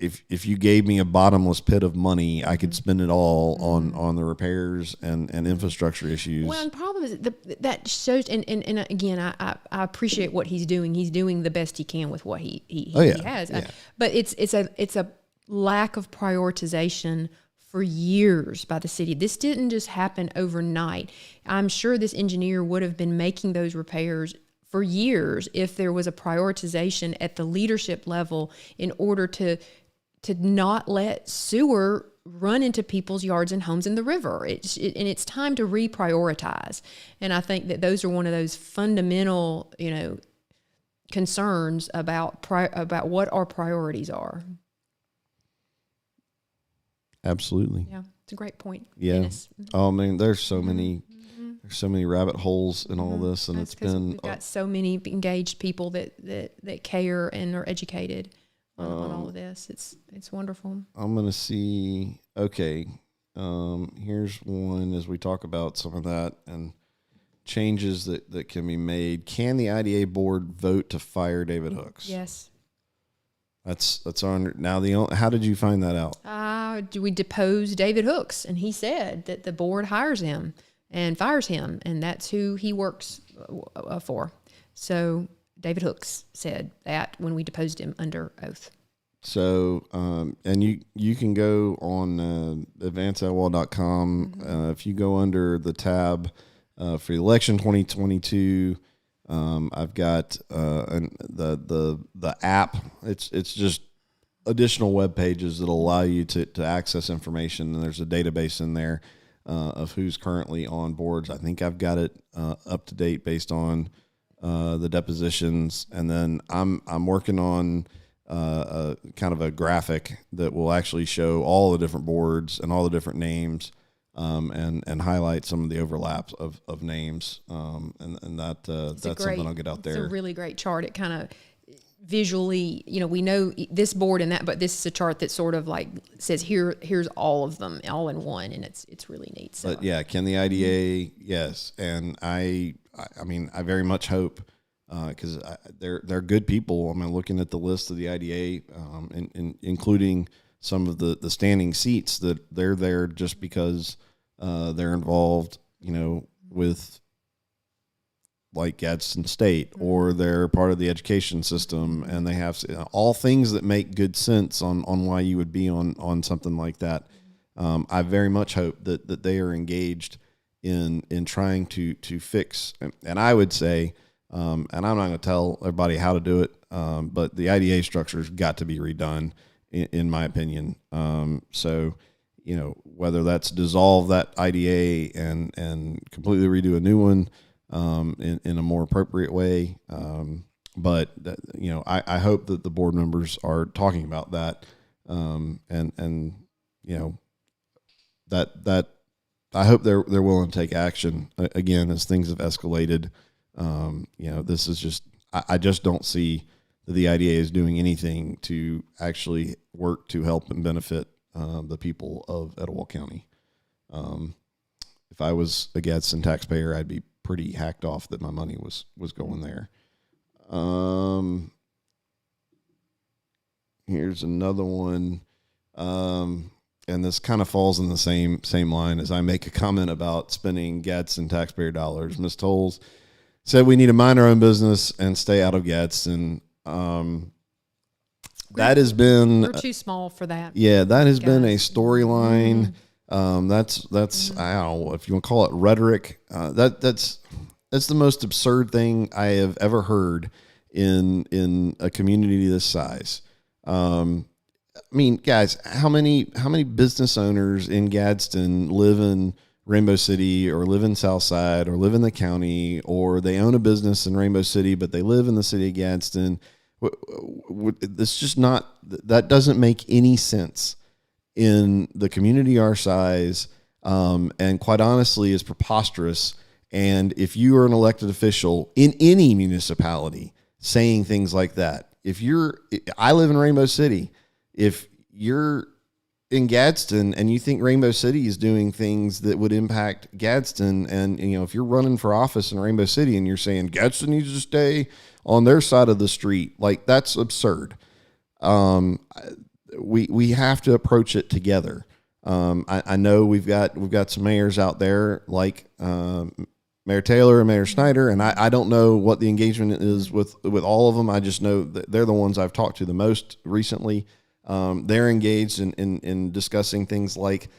If you gave me a bottomless pit of money, I could spend it all on the repairs and infrastructure issues. Well, and the problem is that shows, and again, I appreciate what he's doing. He's doing the best he can with what he has. Yeah. But it's a lack of prioritization for years by the city. This didn't just happen overnight. I'm sure this engineer would have been making those repairs for years if there was a prioritization at the leadership level in order to not let sewer run into people's yards and homes in the river. And it's time to reprioritize. And I think that those are one of those fundamental, concerns about what our priorities are. Absolutely. Yeah, it's a great point. Yeah. Dennis. Oh, I mean, there's so many rabbit holes in all this, and That's it's been we've got so many engaged people that care and are educated on all of this. It's wonderful. I'm going to see. Okay. Here's one as we talk about some of that and changes that can be made. Can the IDA board vote to fire David Hooks? Yes. That's on now. How did you find that out? We deposed David Hooks, and he said that the board hires him and fires him, and that's who he works for. So David Hooks said that when we deposed him under oath. So, and you can go on advanceetowah.com. If you go under the tab for election 2022, I've got the app. It's just additional web pages that'll allow you to access information, and there's a database in there of who's currently on boards. I think I've got it up to date based on the depositions, and then I'm working on kind of a graphic that will actually show all the different boards and all the different names, and highlight some of the overlaps of names. And that's something I'll get out there. It's a really great chart. It kind of visually, we know this board and that, but this is a chart that sort of like says here's all of them all in one, and it's really neat. So. But yeah, can the IDA? Yes, and I very much hope, because they're good people. I mean, looking at the list of the IDA, including some of the standing seats, that they're there just because they're involved, with like Gadsden State, or they're part of the education system, and they have all things that make good sense on why you would be on something like that. I very much hope that they are engaged in trying to fix, and I would say, and I'm not going to tell everybody how to do it, but the IDA structure's got to be redone, in my opinion. So, whether that's dissolve that IDA and completely redo a new one, in a more appropriate way. But I hope that the board members are talking about that. That I hope they're willing to take action again, as things have escalated. This is just, I just don't see that the IDA is doing anything to actually work to help and benefit the people of Etowah County. If I was a Gadsden taxpayer, I'd be pretty hacked off that my money was going there. Here's another one. And this kind of falls in the same line as I make a comment about spending Gadsden taxpayer dollars. Ms. Knowles said we need to mind our own business and stay out of Gadsden. That has been, we're too small for that. Yeah, that has been a storyline. That's I don't know if you want to call it rhetoric. That's the most absurd thing I have ever heard in a community this size. I mean, guys, how many business owners in Gadsden live in Rainbow City, or live in Southside, or live in the county, or they own a business in Rainbow City but they live in the city of Gadsden? It's just not, that doesn't make any sense in the community our size, and quite honestly is preposterous. And if you are an elected official in any municipality saying things like that, I live in Rainbow City. If you're in Gadsden and you think Rainbow City is doing things that would impact Gadsden, and if you're running for office in Rainbow City and you're saying Gadsden needs to stay on their side of the street, like, that's absurd. We have to approach it together. I know we've got some mayors out there like Mayor Taylor and Mayor Snyder, and I don't know what the engagement is with all of them. I just know that they're the ones I've talked to the most recently. They're engaged in discussing things like,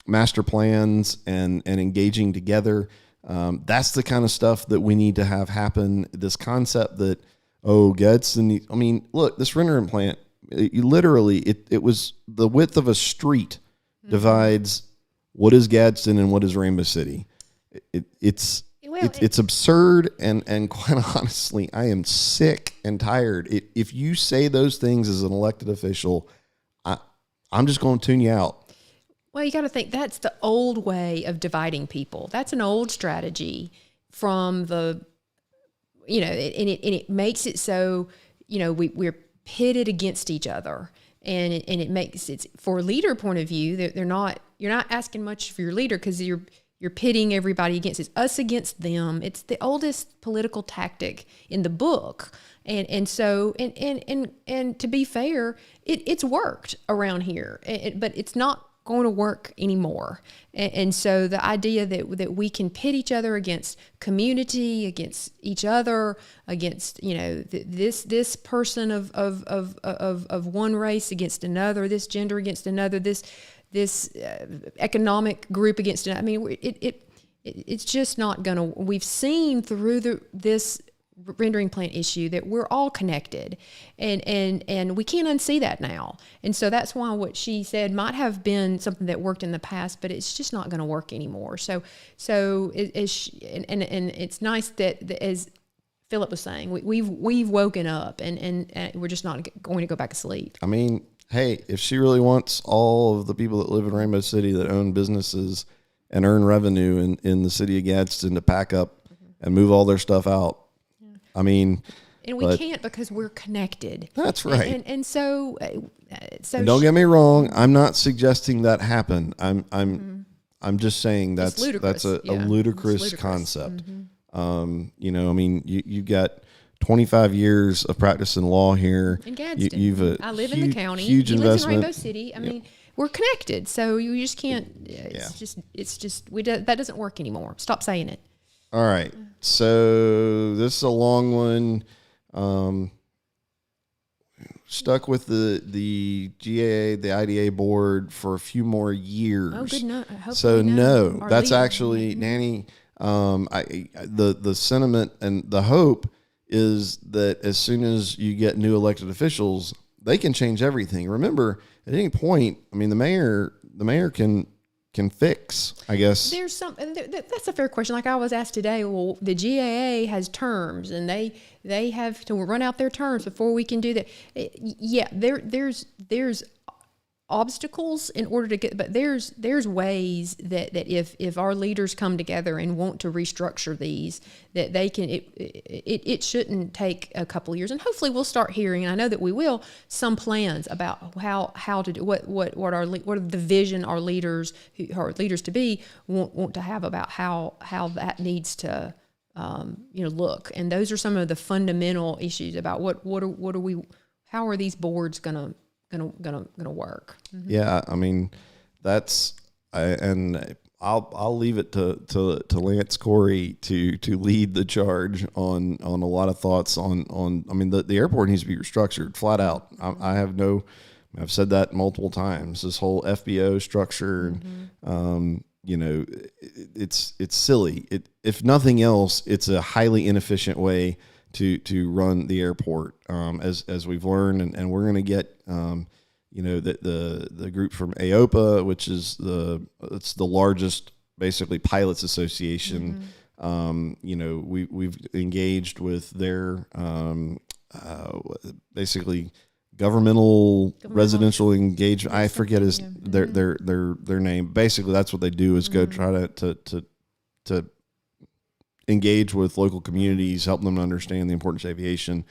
master plans and engaging together. That's the kind of stuff that we need to have happen. This concept that, Gadsden, look, this rendering plant, it was the width of a street divides what is Gadsden and what is Rainbow City. It's absurd, and quite honestly, I am sick and tired. If you say those things as an elected official, I'm just going to tune you out. Well, you got to think that's the old way of dividing people. That's an old strategy from the, and it makes it so, we're pitted against each other, and it makes it, for a leader point of view, that you're not asking much for your leader, because you're pitting everybody against us against them. It's the oldest political tactic in the book. And so to be fair, it's worked around here, but it's not going to work anymore. And so the idea that we can pit each other against community, against each other, against, this person of one race against another, this gender against another, this economic group against it. It's just not going to. We've seen through this rendering plant issue that we're all connected, and we can't unsee that now. And so that's why what she said might have been something that worked in the past, but it's just not going to work anymore. So it's nice that as Philip was saying, we've woken up and we're just not going to go back to sleep. I mean, hey, if she really wants all of the people that live in Rainbow City that own businesses and earn revenue in the city of Gadsden to pack up and move all their stuff out, I mean, and we can't because we're connected. That's right. And so and don't get me wrong, I'm not suggesting that happen. I'm just saying that's a ludicrous concept. You know, I mean, you got 25 years of practicing law here. In Gadsden. I live in the county. Huge he investment. lives in Rainbow City. I mean, we're connected, so you just can't. It's just that doesn't work anymore. Stop saying it. All right. So this is a long one. Stuck with the GAA, the IDA board for a few more years. Oh, good enough. So no, that's actually Nanny. The sentiment and the hope is that as soon as you get new elected officials, they can change everything. Remember, at any point, I mean, the mayor can fix, I guess. There's some. That's a fair question. Like I was asked today. Well, the GAA has terms, and they have to run out their terms before we can do that. There's obstacles in order to get, but there's ways that if our leaders come together and want to restructure these, that they can, it shouldn't take a couple of years, and hopefully we'll start hearing, and I know that we will, some plans about how to do what are the vision our leaders to be want to have about how that needs to look. And those are some of the fundamental issues about how are these boards gonna work. Mm-hmm. Yeah, I mean, I'll leave it to Lance Corey to lead the charge on a lot of thoughts on I mean, the airport needs to be restructured flat out. I've said that multiple times. This whole FBO structure, and it's silly. If nothing else, it's a highly inefficient way to run the airport, as we've learned, and we're going to get the group from AOPA, which is it's the largest basically pilots association. We've engaged with their basically governmental residential engagement. I forget their name. Basically, that's what they do is go try to engage with local communities, help them understand the importance of aviation.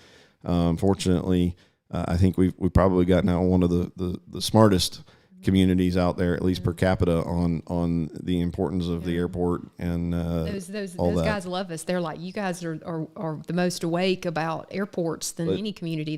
Fortunately, I think we've probably got now one of the smartest communities out there, at least per capita, on the importance of the airport, and those guys love us. They're like, you guys are the most awake about airports than any community.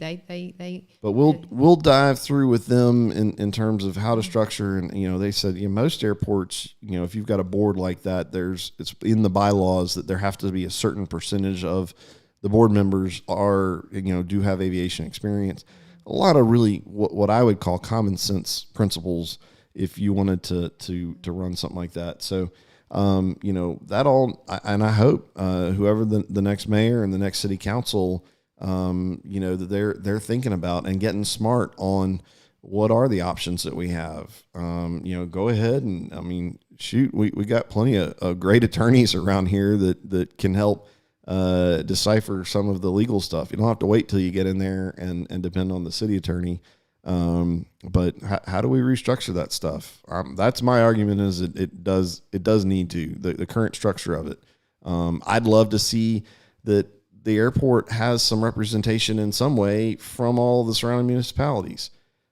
But we'll dive through with them in terms of how to structure, and they said most airports, if you've got a board like that, it's in the bylaws that there have to be a certain percentage of the board members do have aviation experience. A lot of really what I would call common sense principles if you wanted to run something like that. So, that all, and I hope whoever the next mayor and the next city council, that they're thinking about and getting smart on what are the options that we have. Go ahead and, I mean, shoot, we got plenty of great attorneys around here that can help decipher some of the legal stuff. You don't have to wait till you get in there and depend on the city attorney. But how do we restructure that stuff? That's my argument, is it does need to, the current structure of it. I'd love to see that the airport has some representation in some way from all the surrounding municipalities.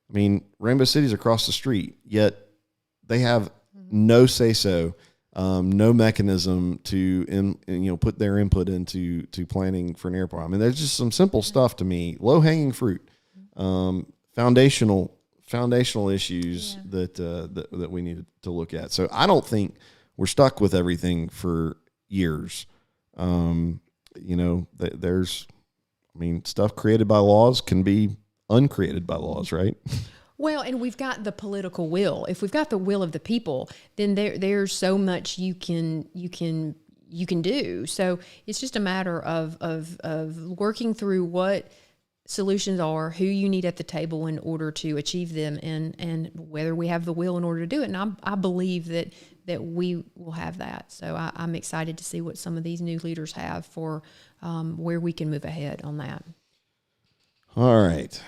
I mean, Rainbow City's across the street, yet they have no say-so. No mechanism to put their input into planning for an airport. I mean, there's just some simple stuff to me, low hanging fruit, foundational issues that we need to look at. So I don't think we're stuck with everything for years. Stuff created by laws can be uncreated by laws, right? Well, and we've got the political will. If we've got the will of the people, then there's so much you can do. So it's just a matter of working through what solutions are, who you need at the table in order to achieve them, and whether we have the will in order to do it. And I believe that that we will have that. So I'm excited to see what some of these new leaders have for where we can move ahead on that. All right.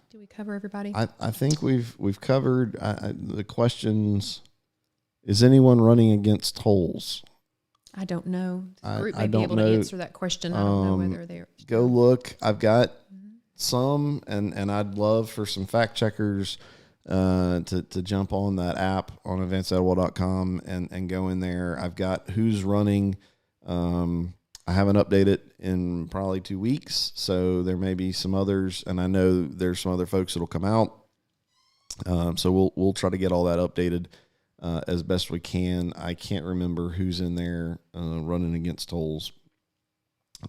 Did we cover everybody? I think we've covered the questions. Is anyone running against tolls? I don't know. The group may I be don't able know. to answer that question. I don't know whether they're Go look. I've got some, and I'd love for some fact checkers to jump on that app on advancedetowah.com and go in there. I've got who's running. I haven't updated in probably 2 weeks, so there may be some others, and I know there's some other folks that'll come out. So we'll try to get all that updated as best we can. I can't remember who's in there running against tolls,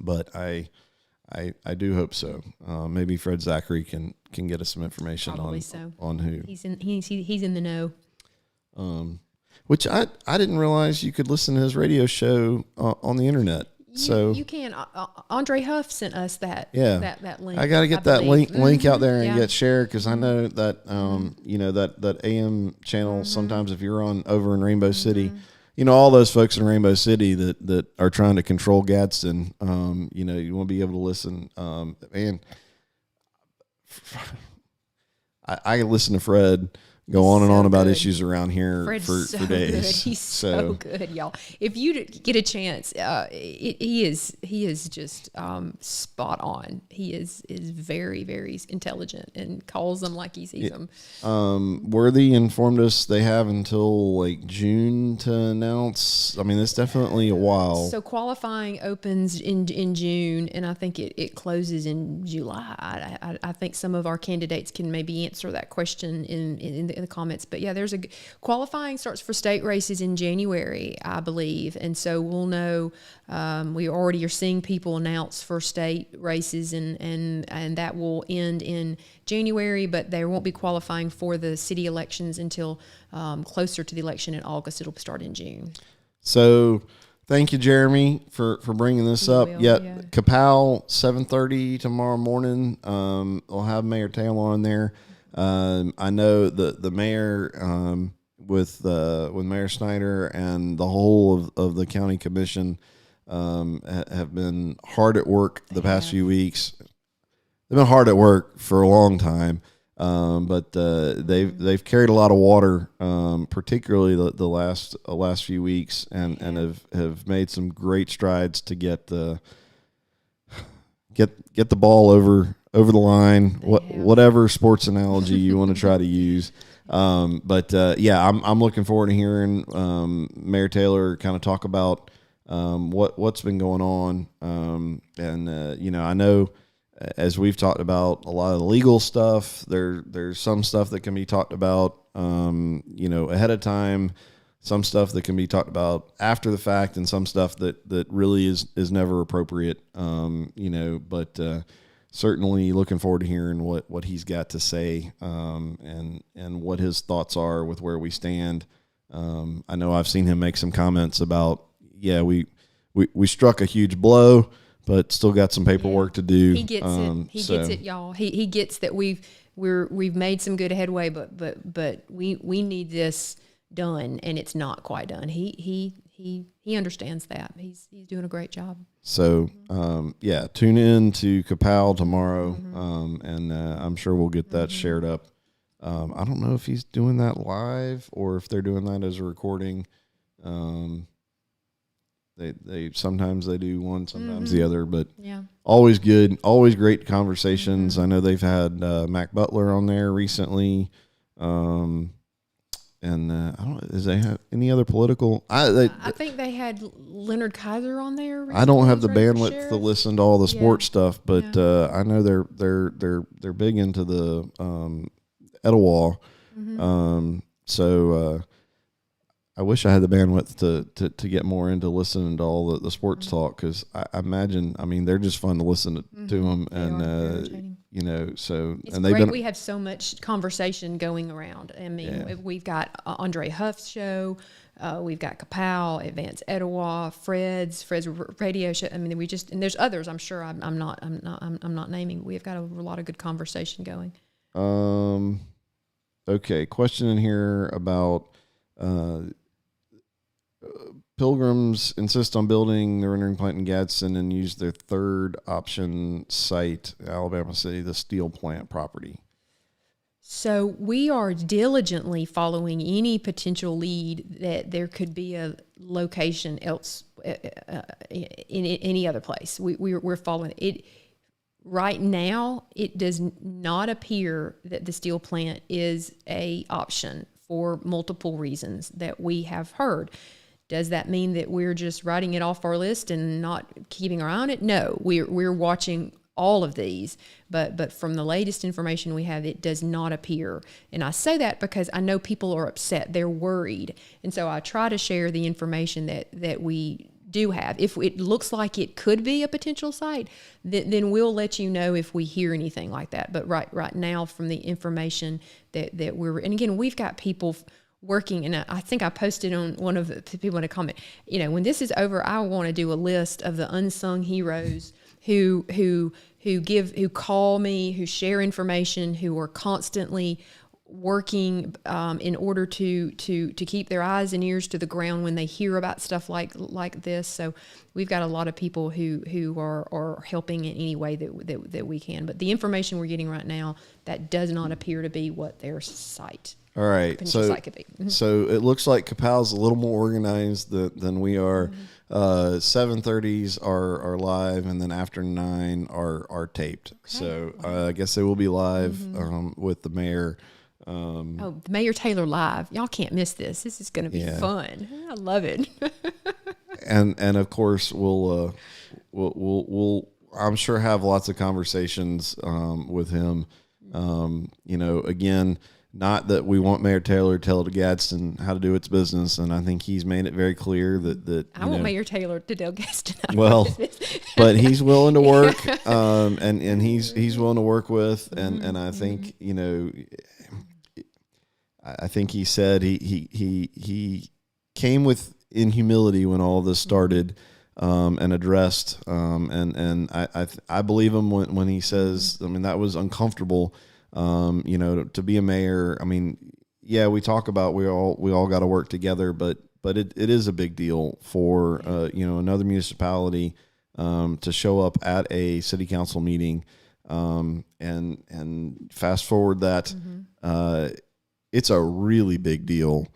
but I do hope so. Maybe Fred Zachary can get us some information on who. He's in the know. Which I didn't realize you could listen to his radio show on the internet. So you can. Andre Huff sent us that. Yeah, that link. I got to get that link out there and get shared, because I know that that AM channel. Sometimes if you're over in Rainbow City, all those folks in Rainbow City that are trying to control Gadsden, you want to be able to listen. Man, I listen to Fred go on and on about issues around here for days. Good. He's so good, y'all. If you get a chance, he is just spot on. He is very, very intelligent and calls them like he sees them. Worthy informed us they have until like June to announce. I mean, it's definitely a while. So qualifying opens in June, and I think it closes in July. I think some of our candidates can maybe answer that question in the comments. But yeah, qualifying starts for state races in January, I believe. And so we'll know, we already are seeing people announce for state races, and that will end in January, but there won't be qualifying for the city elections until closer to the election in August. It'll start in June. So thank you, Jeremy, for bringing this up. Yeah. Capel, 7:30 tomorrow morning. We'll have Mayor Taylor on there. I know the mayor, with Mayor Snyder and the whole of the county commission, have been hard at work the past few weeks. They've been hard at work for a long time, but they've carried a lot of water, particularly the last few weeks, and have made some great strides to get the ball over the line, whatever sports analogy you want to try to use. But I'm looking forward to hearing Mayor Taylor kind of talk about what's been going on. I know, as we've talked about a lot of the legal stuff, there's some stuff that can be talked about ahead of time, some stuff that can be talked about after the fact, and some stuff that really is never appropriate. But certainly looking forward to hearing what he's got to say, and what his thoughts are with where we stand. I know I've seen him make some comments about, we struck a huge blow, but still got some paperwork to do. He gets it. He gets it, y'all. He gets that we've made some good headway, but we need this done, and it's not quite done. He understands that. He's doing a great job. So, tune in to Capel tomorrow, and I'm sure we'll get that shared up. I don't know if he's doing that live or if they're doing that as a recording. They sometimes they do one, sometimes the other, but always good, always great conversations. I know they've had Mac Butler on there recently. And I don't know, does they have any other political? I think they had Leonard Kaiser on there recently. I don't have the bandwidth to listen to all the sports stuff, but I know they're big into the Etowah. So I wish I had the bandwidth to get more into listening to all the sports talk, because I imagine, they're just fun to listen to them, and so it's and they've great. We have so much conversation going around. We've got Andre Huff's show, we've got Capel, Advanced Etowah, Fred's radio show. And there's others. I'm sure I'm not naming. We've got a lot of good conversation going. Okay, question in here about Pilgrims insist on building the rendering plant in Gadsden and use their third option site, Alabama City, the steel plant property. So we are diligently following any potential lead that there could be a location else in any other place. We're following it. Right now, it does not appear that the steel plant is a option for multiple reasons that we have heard. Does that mean that we're just writing it off our list and not keeping our eye on it? No, we're watching all of these, but from the latest information we have, it does not appear. And I say that because I know people are upset. They're worried. And so I try to share the information that we do have. If it looks like it could be a potential site, then we'll let you know if we hear anything like that. But right now, from the information that we're, and again, we've got people working, and I think I posted on one of the people in a comment, when this is over, I want to do a list of the unsung heroes who call me, who share information, who are constantly working in order to keep their eyes and ears to the ground when they hear about stuff like this. So we've got a lot of people who are helping in any way that we can. But the information we're getting right now, that does not appear to be what their site. All right, so it looks like Capal's a little more organized than we are. 7:30s are live, and then after 9 are taped. Okay. So I guess they will be live with the mayor. Mayor Taylor live. Y'all can't miss this. This is going to be fun. I love it. and of course we'll I'm sure have lots of conversations with him. Again. Not that we want Mayor Taylor to tell Gadsden how to do its business, and I think he's made it very clear that I want Mayor Taylor to tell Gadsden how to do its business. But he's willing to work, and he's willing to work with, and I think I think he said he came in humility when all this started, and addressed, and I believe him when he says, I mean, that was uncomfortable. To be a mayor, I mean, we talk about we all got to work together, but it is a big deal for another municipality to show up at a city council meeting, and fast forward that it's a really big deal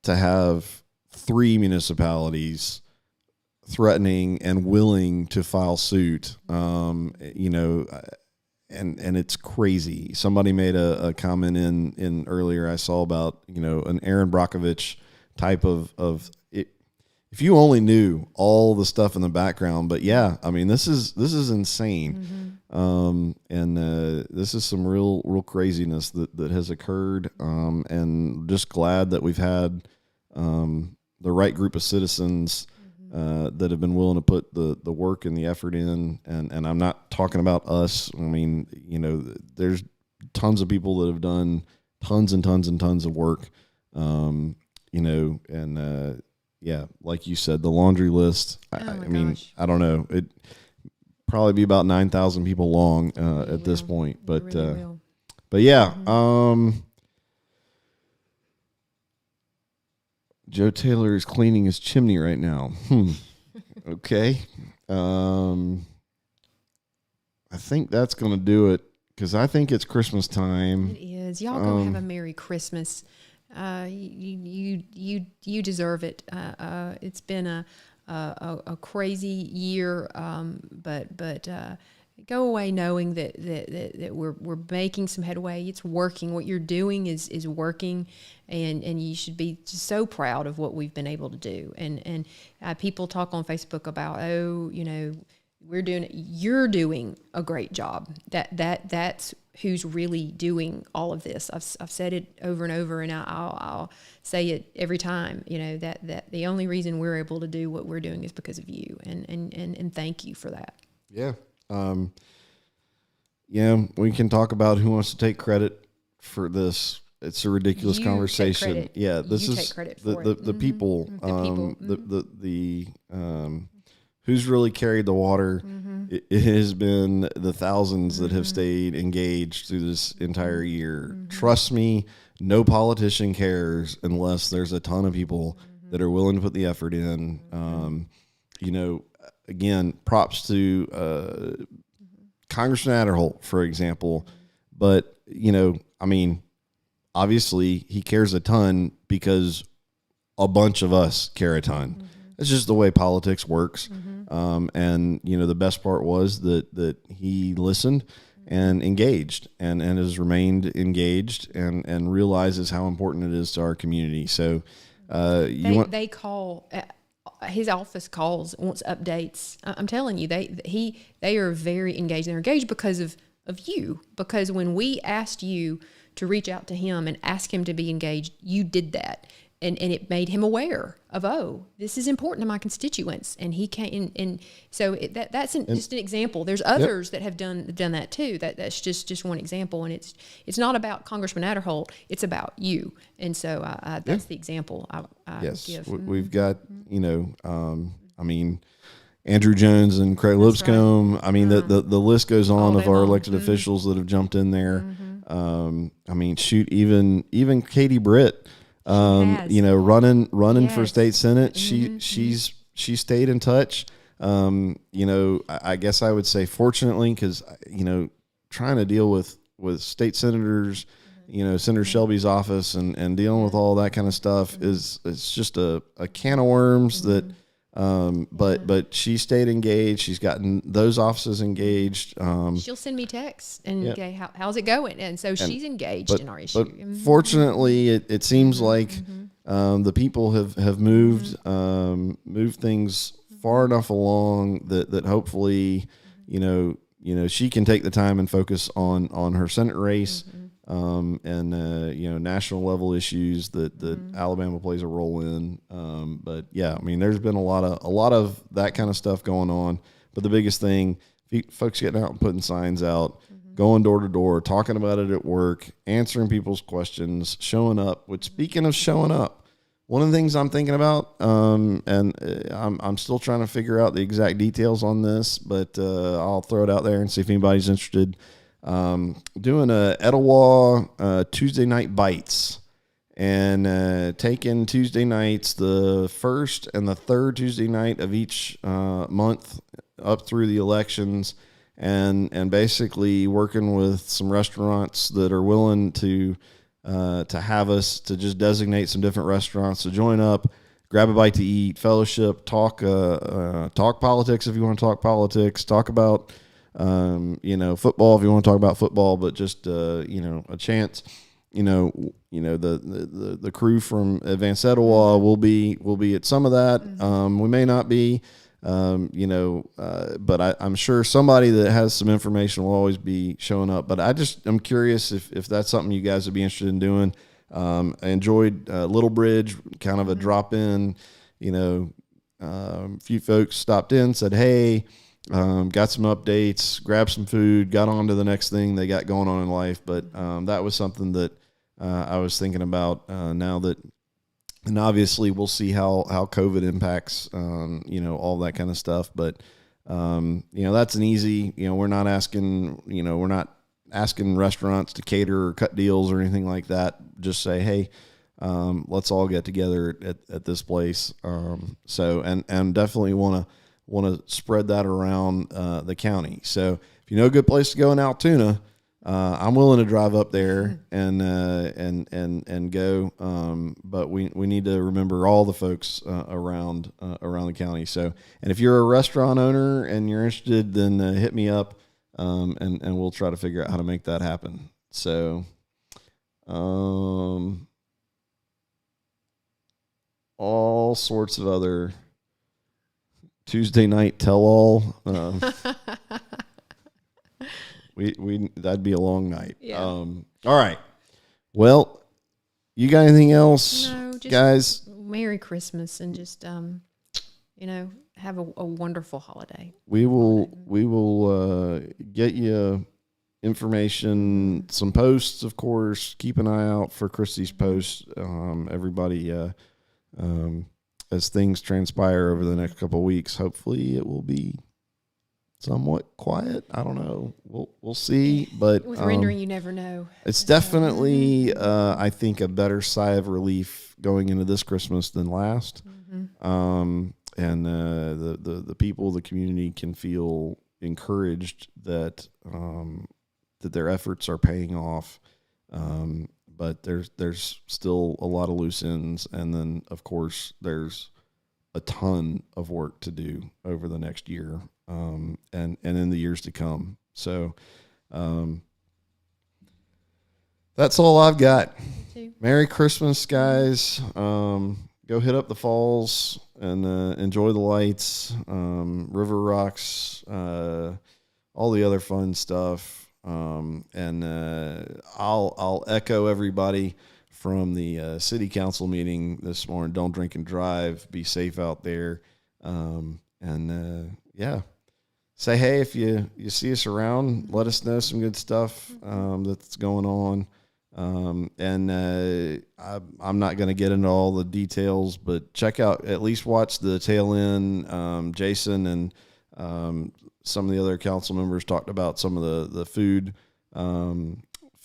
to have 3 municipalities threatening and willing to file suit. And it's crazy. Somebody made a comment in earlier I saw about, an Aaron Brockovich type of it. If you only knew all the stuff in the background, but I mean, this is insane. And this is some real craziness that has occurred. And just glad that we've had the right group of citizens that have been willing to put the work and the effort in, and I'm not talking about us. I mean, there's tons of people that have done tons and tons and tons of work, like you said, the laundry list. I mean, I don't know, it probably be about 9,000 people long at this point, but Joe Taylor is cleaning his chimney right now. Okay. I think that's going to do it because I think it's Christmas time. It is. Y'all go have a Merry Christmas. You deserve it. It's been a crazy year, but go away knowing that we're making some headway. It's working. What you're doing is working, and you should be just so proud of what we've been able to do. And people talk on Facebook about, we're doing it. You're doing a great job. That's who's really doing all of this. I've said it over and over, and I'll say it every time. That the only reason we're able to do what we're doing is because of you, and thank you for that. Yeah. We can talk about who wants to take credit for this. It's a ridiculous conversation. Yeah, this is the people. The who's really carried the water. It has been the thousands that have stayed engaged through this entire year. Trust me, no politician cares unless there's a ton of people that are willing to put the effort in. Again, props to Congressman Adderholt, for example. But, obviously he cares a ton because a bunch of us care a ton. It's just the way politics works. The best part was that he listened and engaged and has remained engaged and realizes how important it is to our community. So they call his office calls, wants updates. I'm telling you, they are very engaged. They're engaged because of you, because when we asked you to reach out to him and ask him to be engaged, you did that. And it made him aware of, this is important to my constituents. And he came, and so that's just an example. There's others that have done that too. That's just one example. And it's not about Congressman Adderholt. It's about you. And so that's the example I give. We've got, Andrew Jones and Craig Lipscomb. Right. The list goes on of our elected officials that have jumped in there. Even Katie Britt, running for state senate. She stayed in touch. I guess I would say fortunately, because trying to deal with state senators, Senator Shelby's office and dealing with all that kind of stuff it's just a can of worms that. But she stayed engaged. She's gotten those offices engaged. She'll send me texts and okay, how's it going? And so she's engaged in our issue. But fortunately, it seems like the people have moved things far enough along that hopefully she can take the time and focus on her Senate race. National level issues that Alabama plays a role in. There's been a lot of that kind of stuff going on. But the biggest thing, folks getting out and putting signs out, going door to door, talking about it at work, answering people's questions, showing up. Which, speaking of showing up, one of the things I'm thinking about, and I'm still trying to figure out the exact details on this, but I'll throw it out there and see if anybody's interested. Doing a Etowah Tuesday night bites and taking Tuesday nights, the first and the third Tuesday night of each month up through the elections, and basically working with some restaurants that are willing to have us to just designate some different restaurants to join up, grab a bite to eat, fellowship, talk politics if you want to talk politics, talk about football if you want to talk about football, but just a chance. The crew from Advanced Etowah will be at some of that. We may not be, but I'm sure somebody that has some information will always be showing up. But I'm curious if that's something you guys would be interested in doing. I enjoyed Little Bridge, kind of a drop in. A few folks stopped in, said, "Hey." Got some updates, grabbed some food, got on to the next thing they got going on in life. But that was something that I was thinking about now that, and obviously we'll see how COVID impacts, all that kind of stuff. But, that's an easy, we're not asking restaurants to cater or cut deals or anything like that. Just say, hey, let's all get together at this place. And definitely want to spread that around the county. So if you know a good place to go in Altoona, I'm willing to drive up there and go. But we need to remember all the folks around the county. So, and if you're a restaurant owner and you're interested, then hit me up, and we'll try to figure out how to make that happen. So, all sorts of other Tuesday night tell-all. We that'd be a long night. Yeah. All right. Well, you got anything else, no, just guys? Merry Christmas and just have a wonderful holiday. We will get you information, some posts, of course. Keep an eye out for Christie's posts. Everybody, as things transpire over the next couple of weeks, hopefully it will be somewhat quiet. I don't know. We'll see. But With rendering, you never know. it's definitely, I think, a better sigh of relief going into this Christmas than last. And the people, the community can feel encouraged that that their efforts are paying off. But there's still a lot of loose ends, and then of course there's a ton of work to do over the next year, and in the years to come. So that's all I've got. Merry Christmas, guys. Go hit up the falls and enjoy the lights, river rocks, all the other fun stuff. And I'll echo everybody from the city council meeting this morning. Don't drink and drive. Be safe out there. Yeah, say hey if you see us around. Let us know some good stuff that's going on. I'm not going to get into all the details, but at least watch the tail end. Jason and some of the other council members talked about some of the food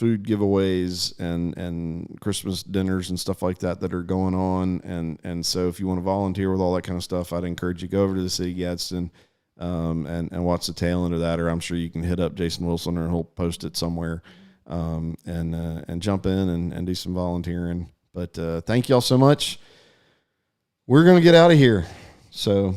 giveaways and Christmas dinners and stuff like that are going on. And so if you want to volunteer with all that kind of stuff, I'd encourage you to go over to the city of Gadsden and watch the tail end of that, or I'm sure you can hit up Jason Wilson or he'll post it somewhere. And jump in and do some volunteering. But thank y'all so much. We're going to get out of here. So